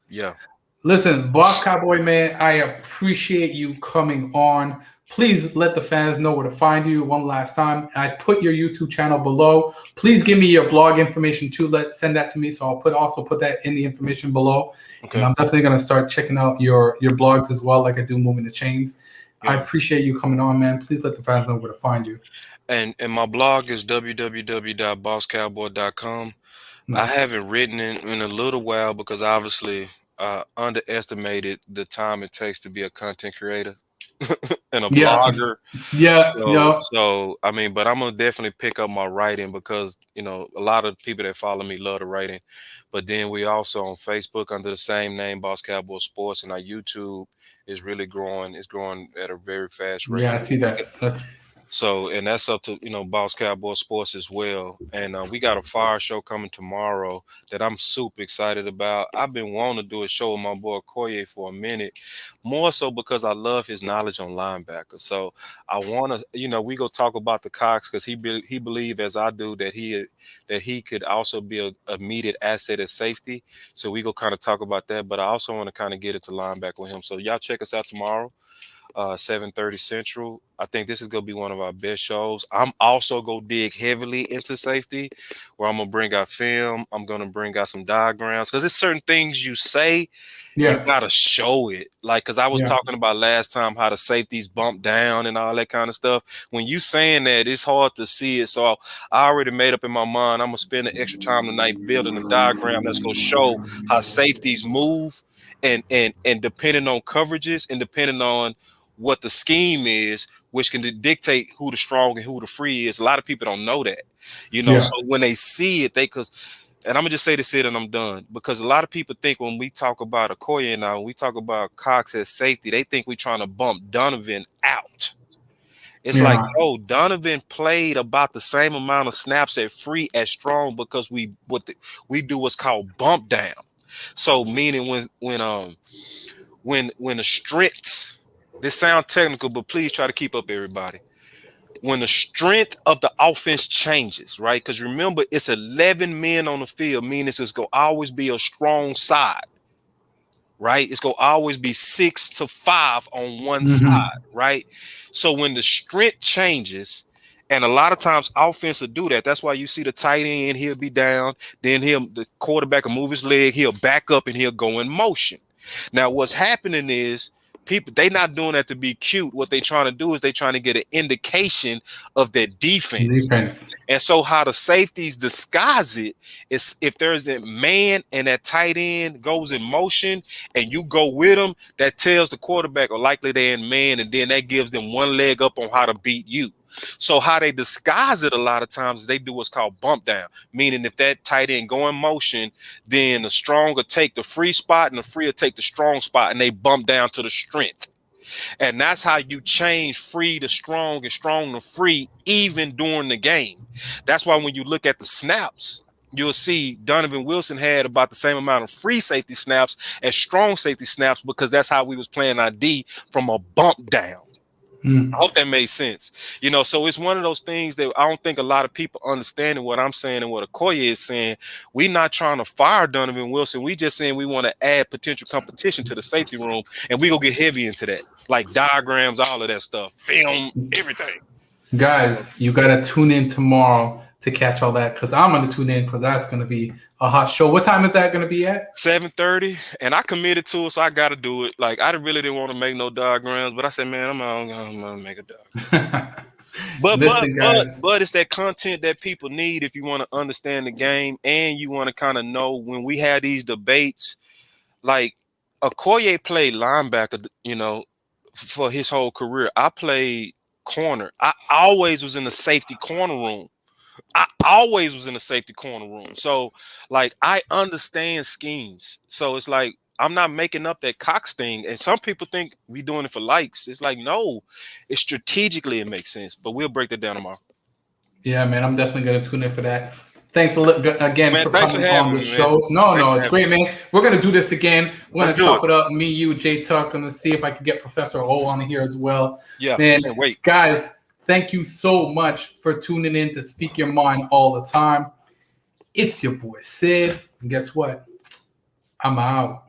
Speaker 2: yeah.
Speaker 1: Listen, Boss Cowboy man, I appreciate you coming on. Please let the fans know where to find you one last time. I put your YouTube channel below. Please give me your blog information too. Send that to me. So I'll also put that in the information below. And
Speaker 2: Okay,
Speaker 1: I'm definitely gonna start checking out your blogs as well, like I do Moving the Chains. I
Speaker 2: yeah.
Speaker 1: appreciate you coming on, man. Please let the fans know where to find you.
Speaker 2: And my blog is www.bosscowboy.com. I
Speaker 1: Nice.
Speaker 2: haven't written in a little while because obviously underestimated the time it takes to be a content creator and a
Speaker 1: Yeah,
Speaker 2: vlogger.
Speaker 1: yeah,
Speaker 2: So,
Speaker 1: yeah,
Speaker 2: so I mean, but I'm gonna definitely pick up my writing because a lot of people that follow me love the writing. But then we also on Facebook under the same name, Boss Cowboy Sports, and our YouTube is really growing. It's growing at a very fast rate.
Speaker 1: yeah. I see that. That's
Speaker 2: So, and that's up to Boss Cowboy Sports as well. And we got a fire show coming tomorrow that I'm super excited about. I've been wanting to do a show with my boy Koye for a minute, more so because I love his knowledge on linebackers. So I want to, we go talk about the Cox because he believe as I do that he could also be a immediate asset at safety. So we go kind of talk about that. But I also want to kind of get into linebacker with him. So y'all check us out tomorrow. 7:30 Central. I think this is gonna be one of our best shows. I'm also gonna dig heavily into safety, where I'm gonna bring out film. I'm gonna bring out some diagrams because there's certain things you say you
Speaker 1: yeah,
Speaker 2: gotta show it. Like, cause I was
Speaker 1: yeah,
Speaker 2: talking about last time how the safeties bump down and all that kind of stuff. When you saying that, it's hard to see it. So I already made up in my mind. I'm gonna spend the extra time tonight building a diagram that's gonna show how safeties move and depending on coverages and depending on what the scheme is, which can dictate who the strong and who the free is. A lot of people don't know that,
Speaker 1: yeah.
Speaker 2: So when they see it, and I'm gonna just say this here and I'm done, because a lot of people think when we talk about Okoye now, when we talk about Cox as safety, they think we're trying to bump Donovan out. It's like,
Speaker 1: Yeah.
Speaker 2: oh, Donovan played about the same amount of snaps at free as strong because we do what's called bump down. So meaning when the strength, this sounds technical, but please try to keep up, everybody. When the strength of the offense changes, right? Because remember, it's 11 men on the field, meaning it's going to always be a strong side, right? It's going to always be 6-5 on one side, right? So when the strength changes, and a lot of times offense will do that. That's why you see the tight end, he'll be down, then the quarterback will move his leg, he'll back up and he'll go in motion. Now, what's happening is people, they not doing that to be cute. What they trying to do is they trying to get an indication of their defense. And so how the safeties disguise it is if there's a man and that tight end goes in motion and you go with them, that tells the quarterback or likely they're in man, and then that gives them one leg up on how to beat you. So how they disguise it a lot of times is they do what's called bump down, meaning if that tight end go in motion, then the strong will take the free spot and the free will take the strong spot, and they bump down to the strength. And that's how you change free to strong and strong to free even during the game. That's why when you look at the snaps, you'll see Donovan Wilson had about the same amount of free safety snaps as strong safety snaps, because that's how we was playing our D, from a bump down. I hope that made sense. You know, so it's one of those things that I don't think a lot of people understanding what I'm saying and what Okoye is saying. We're not trying to fire Donovan Wilson. We just saying we want to add potential competition to the safety room, and we gonna get heavy into that, like diagrams, all of that stuff, film, everything.
Speaker 1: Guys, you gotta tune in tomorrow to catch all that, because I'm gonna tune in, because that's gonna be a hot show. What time is that gonna be at?
Speaker 2: 7:30, and I committed to it, so I got to do it. Like, I really didn't want to make no diagrams, but I said, man, I'm gonna make a diagram. But it's that content that people need if you want to understand the game and you want to kind of know when we had these debates. Like, Okoye played linebacker, you know, for his whole career. I played corner. I always was in the safety corner room. So, like, I understand schemes. So it's like, I'm not making up that Cox thing. And some people think we doing it for likes. It's like, no, it's strategically, it makes sense. But we'll break that down tomorrow.
Speaker 1: Yeah, man, I'm definitely going to tune in for that. Thanks again, man, for coming on the show.
Speaker 2: Man.
Speaker 1: No, it's great, man. We're going to do this again. We're going to chop it up. Me, you, Jay Tuck. I'm going to see if I can get Professor O on here as well.
Speaker 2: Yeah,
Speaker 1: man. Wait, guys, thank you so much for tuning in to Speak Your Mind all the time. It's your boy, Sid. And guess what? I'm out.